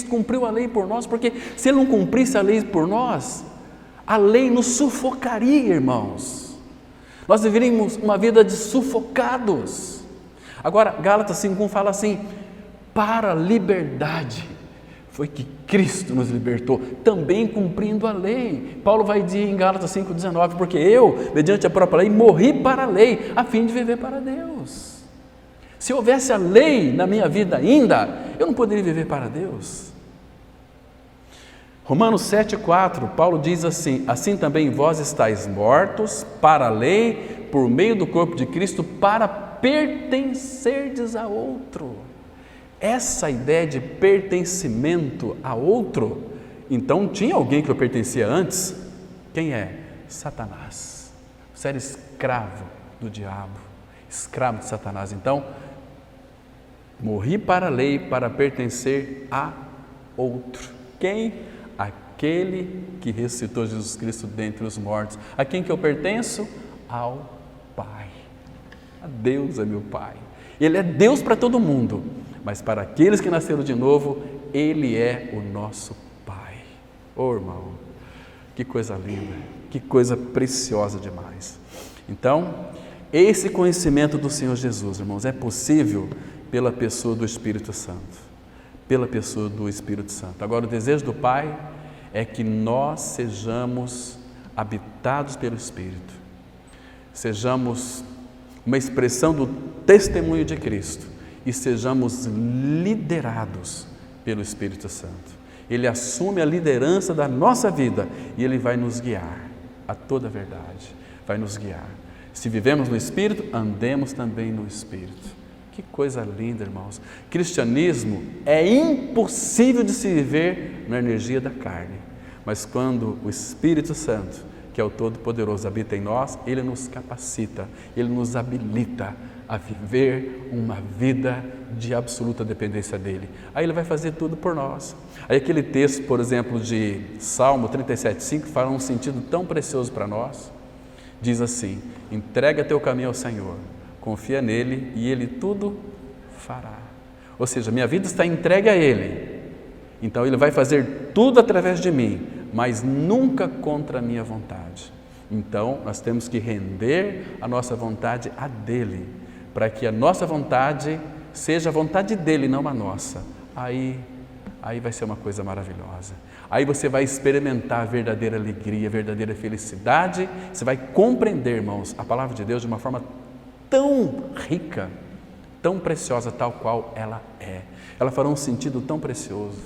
cumpriu a lei por nós, porque se Ele não cumprisse a lei por nós, a lei nos sufocaria, irmãos. Nós viveríamos uma vida de sufocados. Agora, Gálatas 5:1 fala assim: para a liberdade foi que Cristo nos libertou, também cumprindo a lei. Paulo vai dizer em Gálatas 5:19, porque eu, mediante a própria lei, morri para a lei, a fim de viver para Deus. Se houvesse a lei na minha vida ainda, eu não poderia viver para Deus. Romanos 7:4, Paulo diz assim: assim também vós estáis mortos para a lei, por meio do corpo de Cristo, para pertencerdes a outro. Essa ideia de pertencimento a outro, então tinha alguém que eu pertencia antes? Quem é? Satanás. Você era escravo do diabo, escravo de Satanás. Então, morri para a lei, para pertencer a outro. Quem? Aquele que ressuscitou Jesus Cristo dentre os mortos. A quem que eu pertenço? Ao Pai. A Deus é meu Pai. Ele é Deus para todo mundo, mas para aqueles que nasceram de novo, Ele é o nosso Pai. Oh, irmão, que coisa linda, que coisa preciosa demais. Então, esse conhecimento do Senhor Jesus, irmãos, é possível pela pessoa do Espírito Santo. Pela pessoa do Espírito Santo. Agora, o desejo do Pai é que nós sejamos habitados pelo Espírito, sejamos uma expressão do testemunho de Cristo e sejamos liderados pelo Espírito Santo. Ele assume a liderança da nossa vida e Ele vai nos guiar a toda a verdade, vai nos guiar. Se vivemos no Espírito, andemos também no Espírito. Que coisa linda, irmãos. Cristianismo é impossível de se viver na energia da carne, mas quando o Espírito Santo, que é o Todo-Poderoso, habita em nós, Ele nos capacita, Ele nos habilita a viver uma vida de absoluta dependência dEle. Aí Ele vai fazer tudo por nós. Aí aquele texto, por exemplo, de Salmo 37,5, fala um sentido tão precioso para nós. Diz assim: entrega teu caminho ao Senhor, confia nele e Ele tudo fará. Ou seja, minha vida está entregue a Ele, então Ele vai fazer tudo através de mim, mas nunca contra a minha vontade. Então nós temos que render a nossa vontade a dEle, para que a nossa vontade seja a vontade dEle, não a nossa. Aí vai ser uma coisa maravilhosa. Aí você vai experimentar a verdadeira alegria, a verdadeira felicidade. Você vai compreender, irmãos, a palavra de Deus de uma forma tão rica, tão preciosa, tal qual ela é. Ela fará um sentido tão precioso.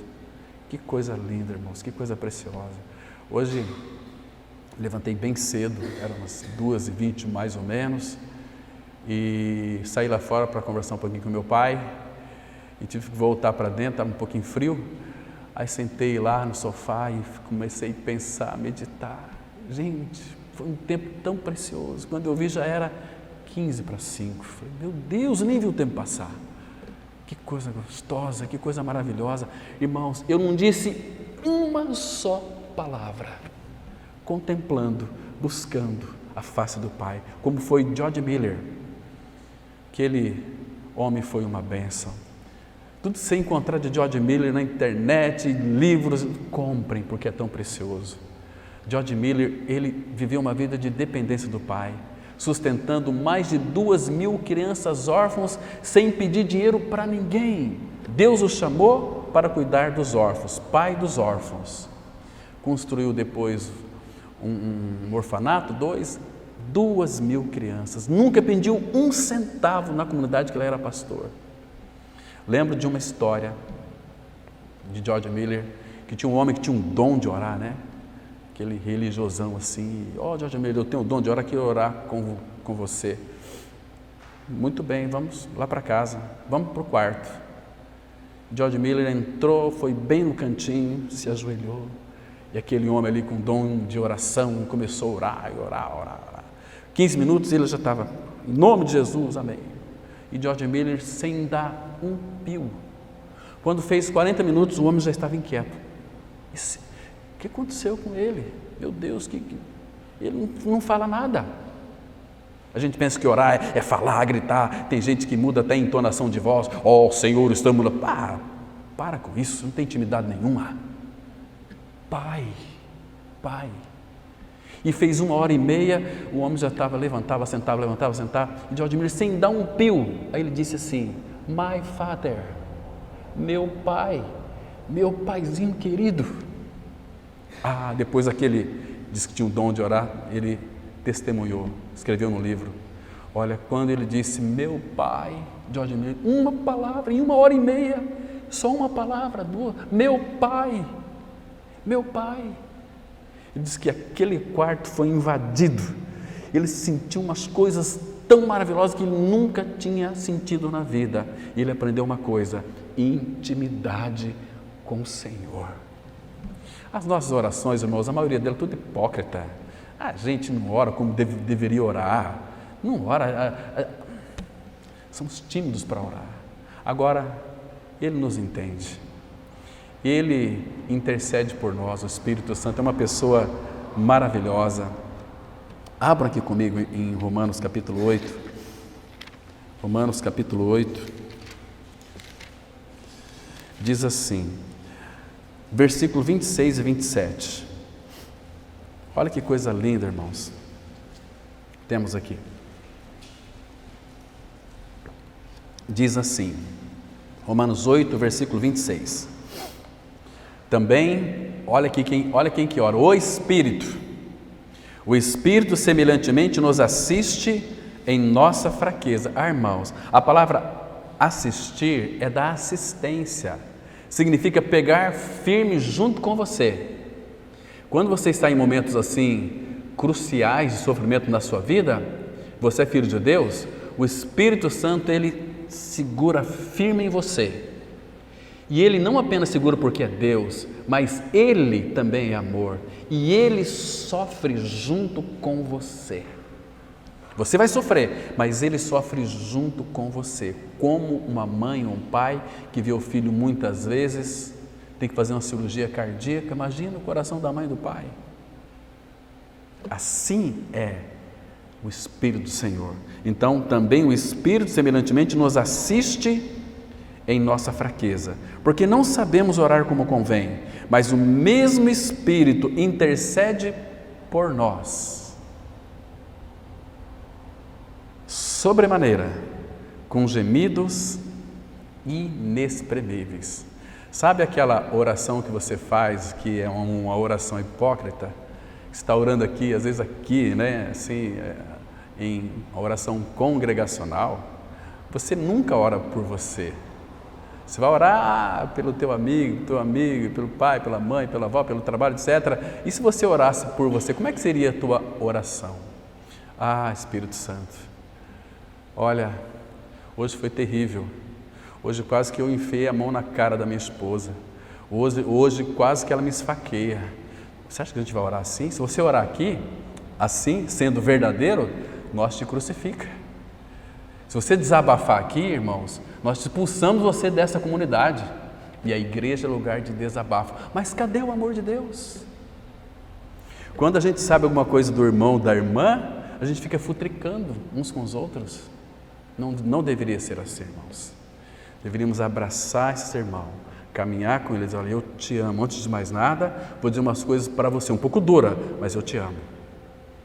Que coisa linda, irmãos, que coisa preciosa. Hoje, levantei bem cedo, eram umas 2h20 mais ou menos, e saí lá fora para conversar um pouquinho com meu pai, e tive que voltar para dentro, estava um pouquinho frio. Aí sentei lá no sofá e comecei a pensar, meditar. Gente, foi um tempo tão precioso. Quando eu vi já era 4:45. Falei, meu Deus, nem vi o tempo passar. Que coisa gostosa, que coisa maravilhosa. Irmãos, eu não disse uma só palavra, contemplando, buscando a face do Pai, como foi George Miller. Aquele homem foi uma bênção. Tudo que você encontrar de George Miller na internet, livros, comprem, porque é tão precioso. George Miller, ele viveu uma vida de dependência do Pai, sustentando mais de 2.000 crianças órfãos sem pedir dinheiro para ninguém. Deus o chamou para cuidar dos órfãos, pai dos órfãos. Construiu depois um orfanato, 2.000 crianças. Nunca pediu um centavo na comunidade que ele era pastor. Lembro de uma história de George Miller, que tinha um homem que tinha um dom de orar, né? Aquele religiosão assim, George Miller, eu tenho o dom de orar, quero orar com você. Muito bem, vamos lá para casa, vamos para o quarto. George Miller entrou, foi bem no cantinho, se ajoelhou, e aquele homem ali com dom de oração começou a orar. 15 minutos ele já estava, em nome de Jesus, amém. E George Miller sem dar um pio. Quando fez 40 minutos, o homem já estava inquieto. O que aconteceu com ele? Meu Deus, ele não fala nada. A gente pensa que orar é falar, gritar. Tem gente que muda até a entonação de voz. Senhor, estamos lá. Para com isso, não tem intimidade nenhuma. Pai. E fez 1h30, o homem já estava, levantava, sentava. E George Miller, sem dar um pio, aí ele disse assim: My Father, meu pai, meu paizinho querido. Depois aquele, disse que tinha o dom de orar, ele testemunhou, escreveu no livro. Olha, quando ele disse, meu pai, George Miller, uma palavra, em 1h30, só uma palavra, 2, meu pai. Ele disse que aquele quarto foi invadido, ele sentiu umas coisas tão maravilhosas que ele nunca tinha sentido na vida. E ele aprendeu uma coisa: intimidade com o Senhor. As nossas orações, irmãos, a maioria delas é tudo hipócrita. A gente não ora como deveria orar, não ora, somos tímidos para orar. Agora, Ele nos entende, Ele intercede por nós. O Espírito Santo é uma pessoa maravilhosa. Abra aqui comigo em Romanos capítulo 8. Romanos capítulo 8 diz assim, versículo 26 e 27. Olha que coisa linda, irmãos. Temos aqui. Diz assim, Romanos 8, versículo 26. Também, olha quem que ora, o Espírito. O Espírito semelhantemente nos assiste em nossa fraqueza. Irmãos, a palavra assistir é da assistência. Significa pegar firme junto com você. Quando você está em momentos assim, cruciais de sofrimento na sua vida, você é filho de Deus, o Espírito Santo, ele segura firme em você. E Ele não apenas segura porque é Deus, mas Ele também é amor. E Ele sofre junto com você. Você vai sofrer, mas Ele sofre junto com você. Como uma mãe ou um pai que vê o filho muitas vezes, tem que fazer uma cirurgia cardíaca. Imagina o coração da mãe e do pai. Assim é o Espírito do Senhor. Então, também o Espírito, semelhantemente, nos assiste em nossa fraqueza, porque não sabemos orar como convém, mas o mesmo Espírito intercede por nós, sobremaneira, com gemidos inexprimíveis. Sabe aquela oração que você faz, que é uma oração hipócrita? Você está orando aqui, às vezes aqui, né, assim, em oração congregacional, você nunca ora por você. Você vai orar pelo teu amigo, pelo pai, pela mãe, pela avó, pelo trabalho, etc. E se você orasse por você, como é que seria a tua oração? Ah, Espírito Santo, olha, hoje foi terrível. Hoje quase que eu enfiei a mão na cara da minha esposa. Hoje quase que ela me esfaqueia. Você acha que a gente vai orar assim? Se você orar aqui, assim, sendo verdadeiro, nós te crucifica. Se você desabafar aqui, irmãos, nós expulsamos você dessa comunidade. E a igreja é lugar de desabafo. Mas cadê o amor de Deus? Quando a gente sabe alguma coisa do irmão, da irmã, a gente fica futricando uns com os outros. Não deveria ser assim, irmãos. Deveríamos abraçar esse irmão, caminhar com eles. Olha, eu te amo. Antes de mais nada, vou dizer umas coisas para você, um pouco dura, mas eu te amo.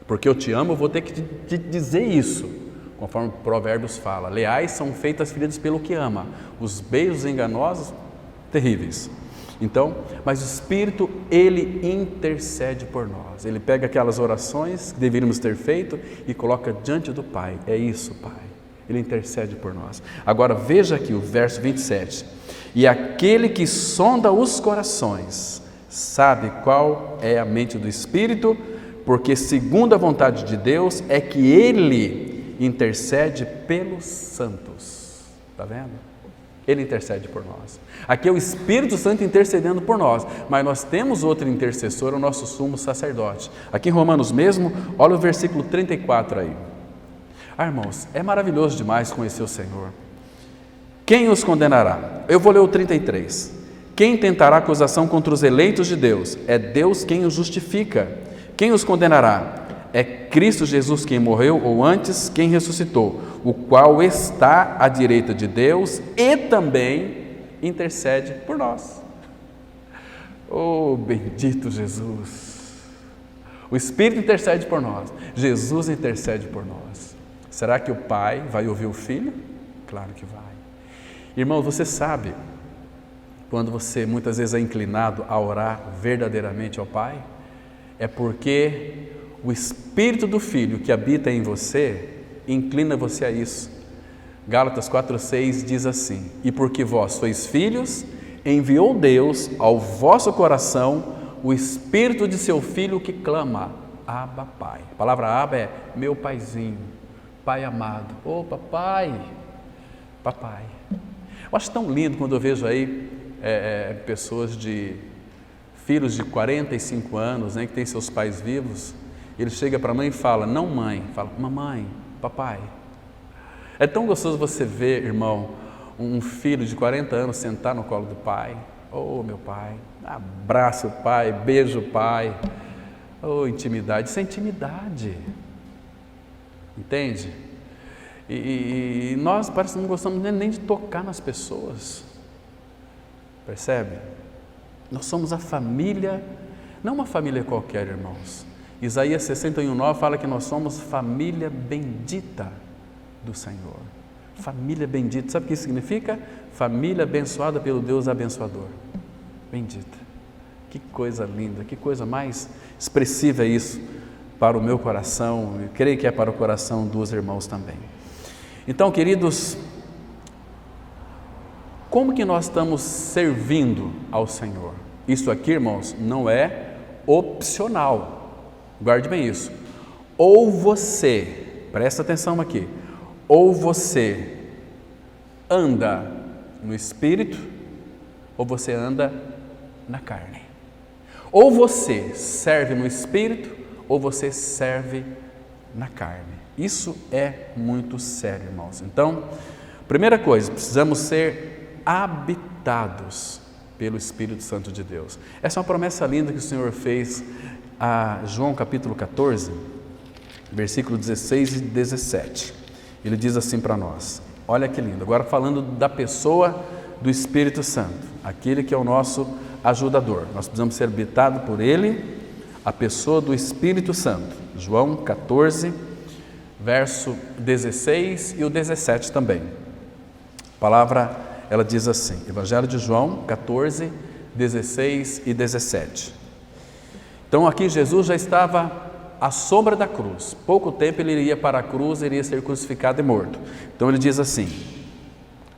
Porque eu te amo, eu vou ter que te dizer isso. Conforme Provérbios fala, leais são feitas feridas pelo que ama, os beijos enganosos, terríveis. Então, mas o Espírito, Ele intercede por nós. Ele pega aquelas orações que deveríamos ter feito e coloca diante do Pai. É isso, Pai. Ele intercede por nós. Agora veja aqui o verso 27. E aquele que sonda os corações sabe qual é a mente do Espírito, porque segundo a vontade de Deus é que Ele intercede pelos santos. Está vendo? Ele intercede por nós. Aqui é o Espírito Santo intercedendo por nós, mas nós temos outro intercessor, o nosso sumo sacerdote. Aqui em Romanos mesmo, olha o versículo 34 aí. Ah, irmãos, é maravilhoso demais conhecer o Senhor. Quem os condenará? Eu vou ler o 33. Quem tentará acusação contra os eleitos de Deus? É Deus quem os justifica. Quem os condenará? É Cristo Jesus quem morreu, ou antes, quem ressuscitou, o qual está à direita de Deus e também intercede por nós. Oh, bendito Jesus! O Espírito intercede por nós, Jesus intercede por nós. Será que o Pai vai ouvir o Filho? Claro que vai. Irmão, você sabe, quando você muitas vezes é inclinado a orar verdadeiramente ao Pai, é porque o Espírito do Filho que habita em você, inclina você a isso. Gálatas 4,6 diz assim: e porque vós sois filhos, enviou Deus ao vosso coração o Espírito de seu Filho que clama, Abba, Pai. A palavra Abba é meu paizinho, Pai amado. Ô papai, papai. Eu acho tão lindo quando eu vejo aí pessoas filhos de 45 anos, né, que têm seus pais vivos. Ele chega para a mãe e fala, não mãe, fala mamãe, papai. É tão gostoso você ver, irmão, um filho de 40 anos sentar no colo do pai. Oh, meu pai, abraça o pai, beija o pai. Oh, intimidade, isso é intimidade. Entende? E nós parece que não gostamos nem de tocar nas pessoas. Percebe? Nós somos a família, não uma família qualquer, irmãos. Isaías 61,9 fala que nós somos família bendita do Senhor. Família bendita, sabe o que isso significa? Família abençoada pelo Deus abençoador. Bendita. Que coisa linda, que coisa mais expressiva é isso para o meu coração, eu creio que é para o coração dos irmãos também. Então, queridos, como que nós estamos servindo ao Senhor? Isso aqui, irmãos, não é opcional. Guarde bem isso. Ou você, presta atenção aqui, ou você anda no Espírito ou você anda na carne. Ou você serve no Espírito ou você serve na carne. Isso é muito sério, irmãos. Então, primeira coisa, precisamos ser habitados pelo Espírito Santo de Deus. Essa é uma promessa linda que o Senhor fez a João capítulo 14, versículo 16 e 17. Ele diz assim para nós, olha que lindo, agora falando da pessoa do Espírito Santo, aquele que é o nosso ajudador. Nós precisamos ser habitados por Ele, a pessoa do Espírito Santo. João 14, verso 16 e o 17 também. A palavra, ela diz assim, Evangelho de João 14, 16 e 17. Então aqui Jesus já estava à sombra da cruz. Pouco tempo ele iria para a cruz, iria ser crucificado e morto. Então ele diz assim,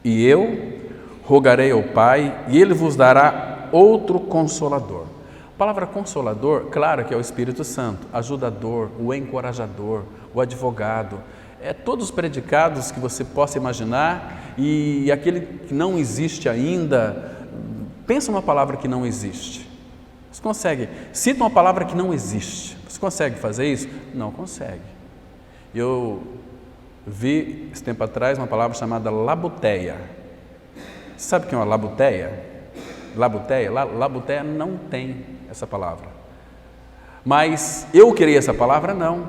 e eu rogarei ao Pai e Ele vos dará outro Consolador. A palavra Consolador, claro que é o Espírito Santo, ajudador, o encorajador, o advogado, todos os predicados que você possa imaginar e aquele que não existe ainda, pensa numa palavra que não existe. Você consegue? Cita uma palavra que não existe. Você consegue fazer isso? Não consegue. Eu vi, esse tempo atrás, uma palavra chamada labuteia. Você sabe o que é uma labuteia? Labuteia não tem essa palavra. Mas eu criei essa palavra? Não.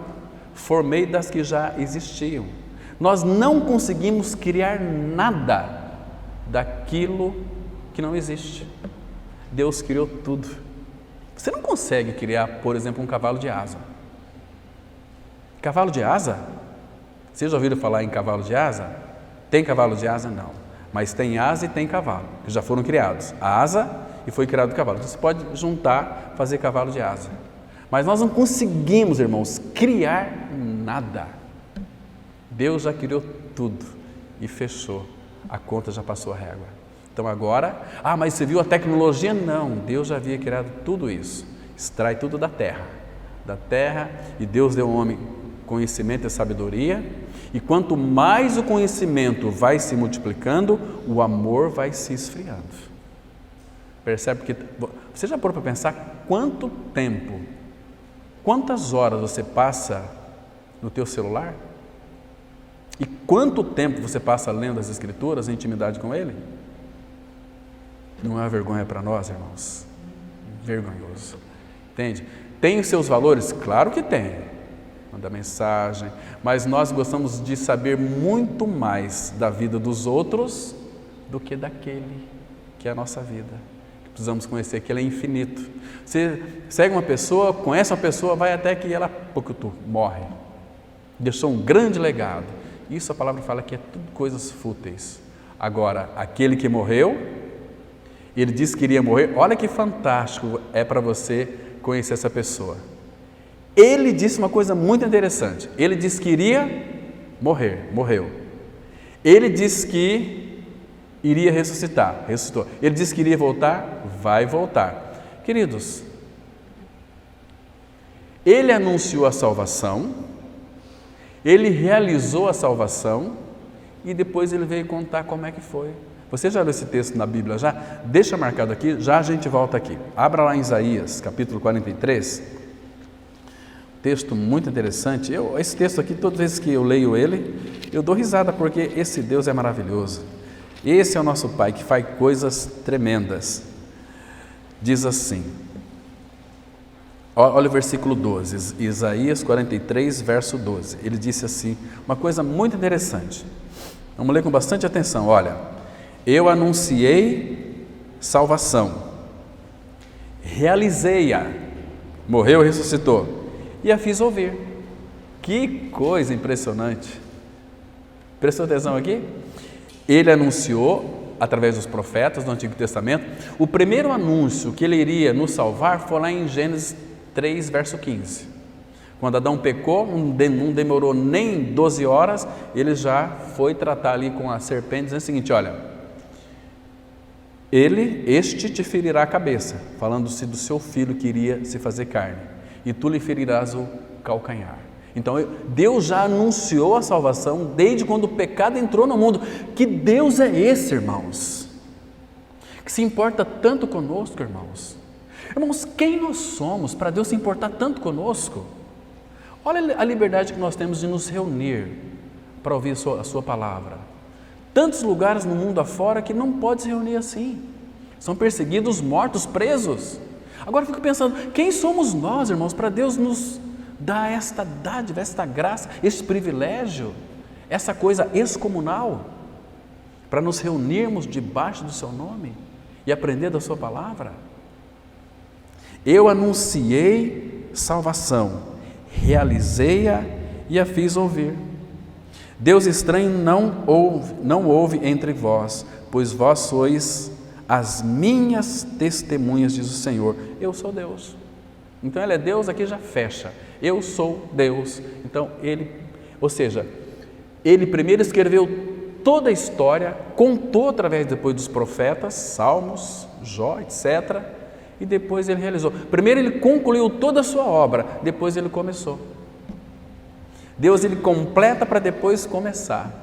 Formei das que já existiam. Nós não conseguimos criar nada daquilo que não existe. Deus criou tudo. Você não consegue criar, por exemplo, um cavalo de asa. Cavalo de asa? Vocês já ouviram falar em cavalo de asa? Tem cavalo de asa? Não. Mas tem asa e tem cavalo, que já foram criados. A asa e foi criado o cavalo. Você pode juntar, fazer cavalo de asa. Mas nós não conseguimos, irmãos, criar nada. Deus já criou tudo e fechou. A conta já passou a régua. Então agora, mas você viu a tecnologia? Não, Deus já havia criado tudo isso. Extrai tudo da terra. E Deus deu ao homem conhecimento e sabedoria. E quanto mais o conhecimento vai se multiplicando, o amor vai se esfriando. Percebe que você já parou para pensar quanto tempo, quantas horas você passa no teu celular? E quanto tempo você passa lendo as Escrituras, em intimidade com Ele? Não é uma vergonha para nós, irmãos? Vergonhoso. Entende? Tem os seus valores? Claro que tem. Manda mensagem, mas nós gostamos de saber muito mais da vida dos outros do que daquele que é a nossa vida. Precisamos conhecer que Ele é infinito. Você segue uma pessoa, conhece uma pessoa, vai até que ela morre. Deixou um grande legado. Isso a palavra fala que é tudo coisas fúteis. Agora, aquele que morreu, ele disse que iria morrer. Olha que fantástico é para você conhecer essa pessoa. Ele disse uma coisa muito interessante. Ele disse que iria morrer, morreu. Ele disse que iria ressuscitar, ressuscitou. Ele disse que iria voltar, vai voltar. Queridos, ele anunciou a salvação, ele realizou a salvação e depois ele veio contar como é que foi. Você já leu esse texto na Bíblia já? Deixa marcado aqui, já a gente volta aqui. Abra lá em Isaías, capítulo 43. Texto muito interessante. Esse texto aqui, todas as vezes que eu leio ele, eu dou risada porque esse Deus é maravilhoso. Esse é o nosso Pai que faz coisas tremendas. Diz assim, olha o versículo 12, Isaías 43, verso 12. Ele disse assim, uma coisa muito interessante. Vamos ler com bastante atenção. Olha, eu anunciei salvação, realizei-a, morreu e ressuscitou. E a fiz ouvir. Que coisa impressionante. Prestou atenção aqui? Ele anunciou, através dos profetas do Antigo Testamento, o primeiro anúncio que ele iria nos salvar foi lá em Gênesis 3, verso 15. Quando Adão pecou, não demorou nem 12 horas, ele já foi tratar ali com a serpente, dizendo o seguinte, olha, este te ferirá a cabeça, falando-se do seu filho que iria se fazer carne. E tu lhe ferirás o calcanhar. Então Deus já anunciou a salvação desde quando o pecado entrou no mundo. Que Deus é esse, irmãos? Que se importa tanto conosco, irmãos? Irmãos, quem nós somos para Deus se importar tanto conosco? Olha a liberdade que nós temos de nos reunir para ouvir a sua palavra. Tantos lugares no mundo afora que não pode se reunir assim. São perseguidos, mortos, presos. Agora eu fico pensando, quem somos nós, irmãos, para Deus nos dar esta dádiva, esta graça, este privilégio, essa coisa excomunal, para nos reunirmos debaixo do seu nome e aprender da sua palavra? Eu anunciei salvação, realizei-a e a fiz ouvir. Deus estranho não houve entre vós, pois vós sois as minhas testemunhas, diz o Senhor. Eu sou Deus. Então Ele é Deus, aqui já fecha. Eu sou Deus. Então Ele primeiro escreveu toda a história, contou através depois dos profetas, Salmos, Jó, etc. E depois Ele realizou. Primeiro Ele concluiu toda a sua obra, depois Ele começou. Deus Ele completa para depois começar.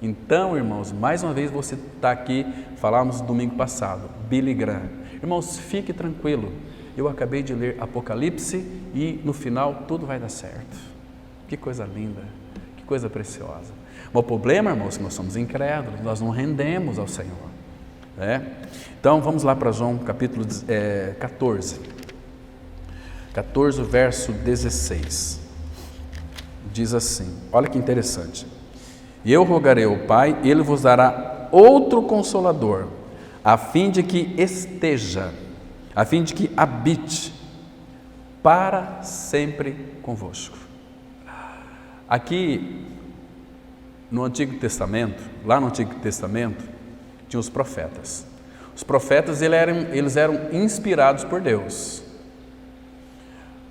Então, irmãos, mais uma vez você está aqui, falamos domingo passado, Billy Graham. Irmãos, fique tranquilo, eu acabei de ler Apocalipse e no final tudo vai dar certo. Que coisa linda, que coisa preciosa. Mas o problema, irmãos, é que nós somos incrédulos, nós não rendemos ao Senhor. Então, vamos lá para João capítulo 14, verso 16. Diz assim, olha que interessante: e eu rogarei ao Pai, Ele vos dará outro Consolador, a fim de que esteja, a fim de que habite para sempre convosco. Aqui no Antigo Testamento, lá no Antigo Testamento, tinha os profetas. Os profetas eles eram inspirados por Deus.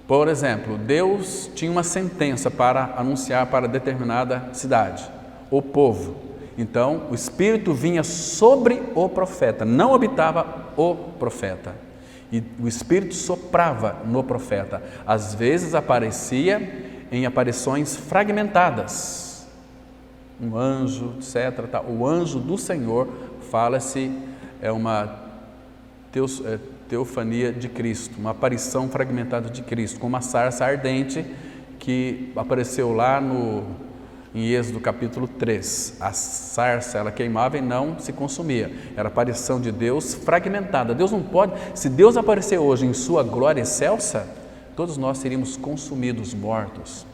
Por exemplo, Deus tinha uma sentença para anunciar para determinada cidade, o povo. Então, o Espírito vinha sobre o profeta, não habitava o profeta. E o Espírito soprava no profeta. Às vezes aparecia em aparições fragmentadas. Um anjo, etc. O anjo do Senhor, fala-se, é uma teofania de Cristo, uma aparição fragmentada de Cristo, com uma sarça ardente que apareceu lá em Êxodo capítulo 3. A sarça, ela queimava e não se consumia. Era a aparição de Deus fragmentada. Deus não pode, se Deus aparecer hoje em sua glória excelsa, todos nós seríamos consumidos, mortos.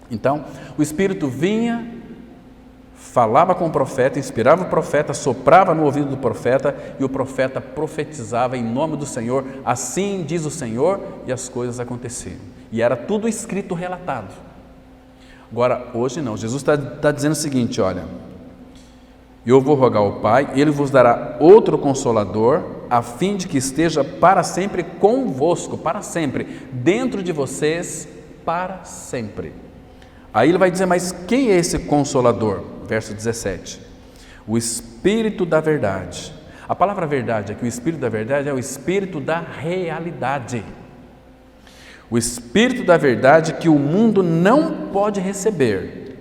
Então, o Espírito vinha, falava com o profeta, inspirava o profeta, soprava no ouvido do profeta e o profeta profetizava em nome do Senhor. Assim diz o Senhor, e as coisas aconteceram. E era tudo escrito, relatado. Agora, hoje não. Jesus está dizendo o seguinte, olha: eu vou rogar ao Pai, Ele vos dará outro Consolador, a fim de que esteja para sempre convosco, para sempre, dentro de vocês, para sempre. Aí ele vai dizer, mas quem é esse Consolador? Verso 17, o Espírito da verdade. A palavra verdade aqui, o Espírito da verdade é o Espírito da realidade. O Espírito da verdade que o mundo não pode receber,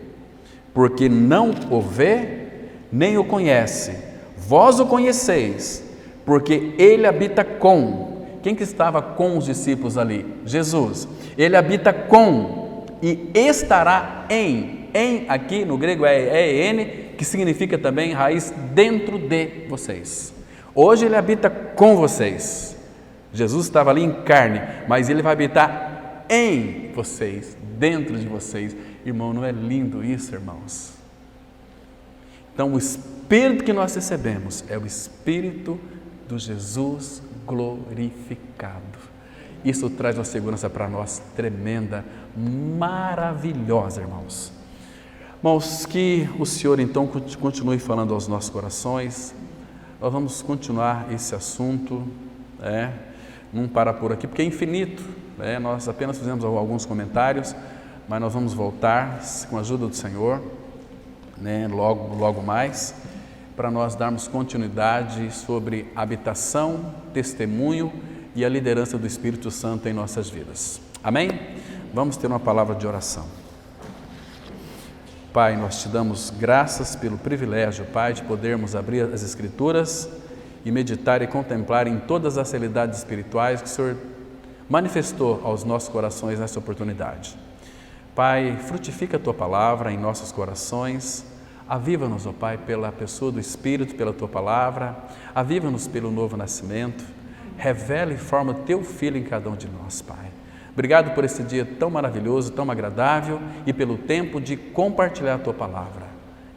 porque não o vê, nem o conhece. Vós o conheceis, porque Ele habita com. Quem que estava com os discípulos ali? Jesus. Ele habita com e estará em aqui no grego é en, que significa também raiz dentro de vocês. Hoje Ele habita com vocês. Jesus estava ali em carne, mas Ele vai habitar em vocês, dentro de vocês. Irmão, não é lindo isso, irmãos? Então, o Espírito que nós recebemos é o Espírito do Jesus glorificado. Isso traz uma segurança para nós tremenda, maravilhosa, irmãos. Irmãos, que o Senhor então continue falando aos nossos corações. Nós vamos continuar esse assunto, não para por aqui, porque é infinito. Nós apenas fizemos alguns comentários, mas nós vamos voltar com a ajuda do Senhor, logo mais, para nós darmos continuidade sobre habitação, testemunho e a liderança do Espírito Santo em nossas vidas. Amém? Vamos ter uma palavra de oração. Pai, nós te damos graças pelo privilégio, Pai, de podermos abrir as Escrituras e meditar e contemplar em todas as realidades espirituais que o Senhor manifestou aos nossos corações nessa oportunidade. Pai, frutifica a Tua palavra em nossos corações, aviva-nos, ó Pai, pela pessoa do Espírito, pela Tua palavra, aviva-nos pelo novo nascimento, revela e forma Teu Filho em cada um de nós, Pai. Obrigado por esse dia tão maravilhoso, tão agradável e pelo tempo de compartilhar a Tua palavra.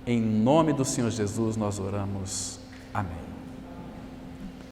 Em nome do Senhor Jesus nós oramos. Amém.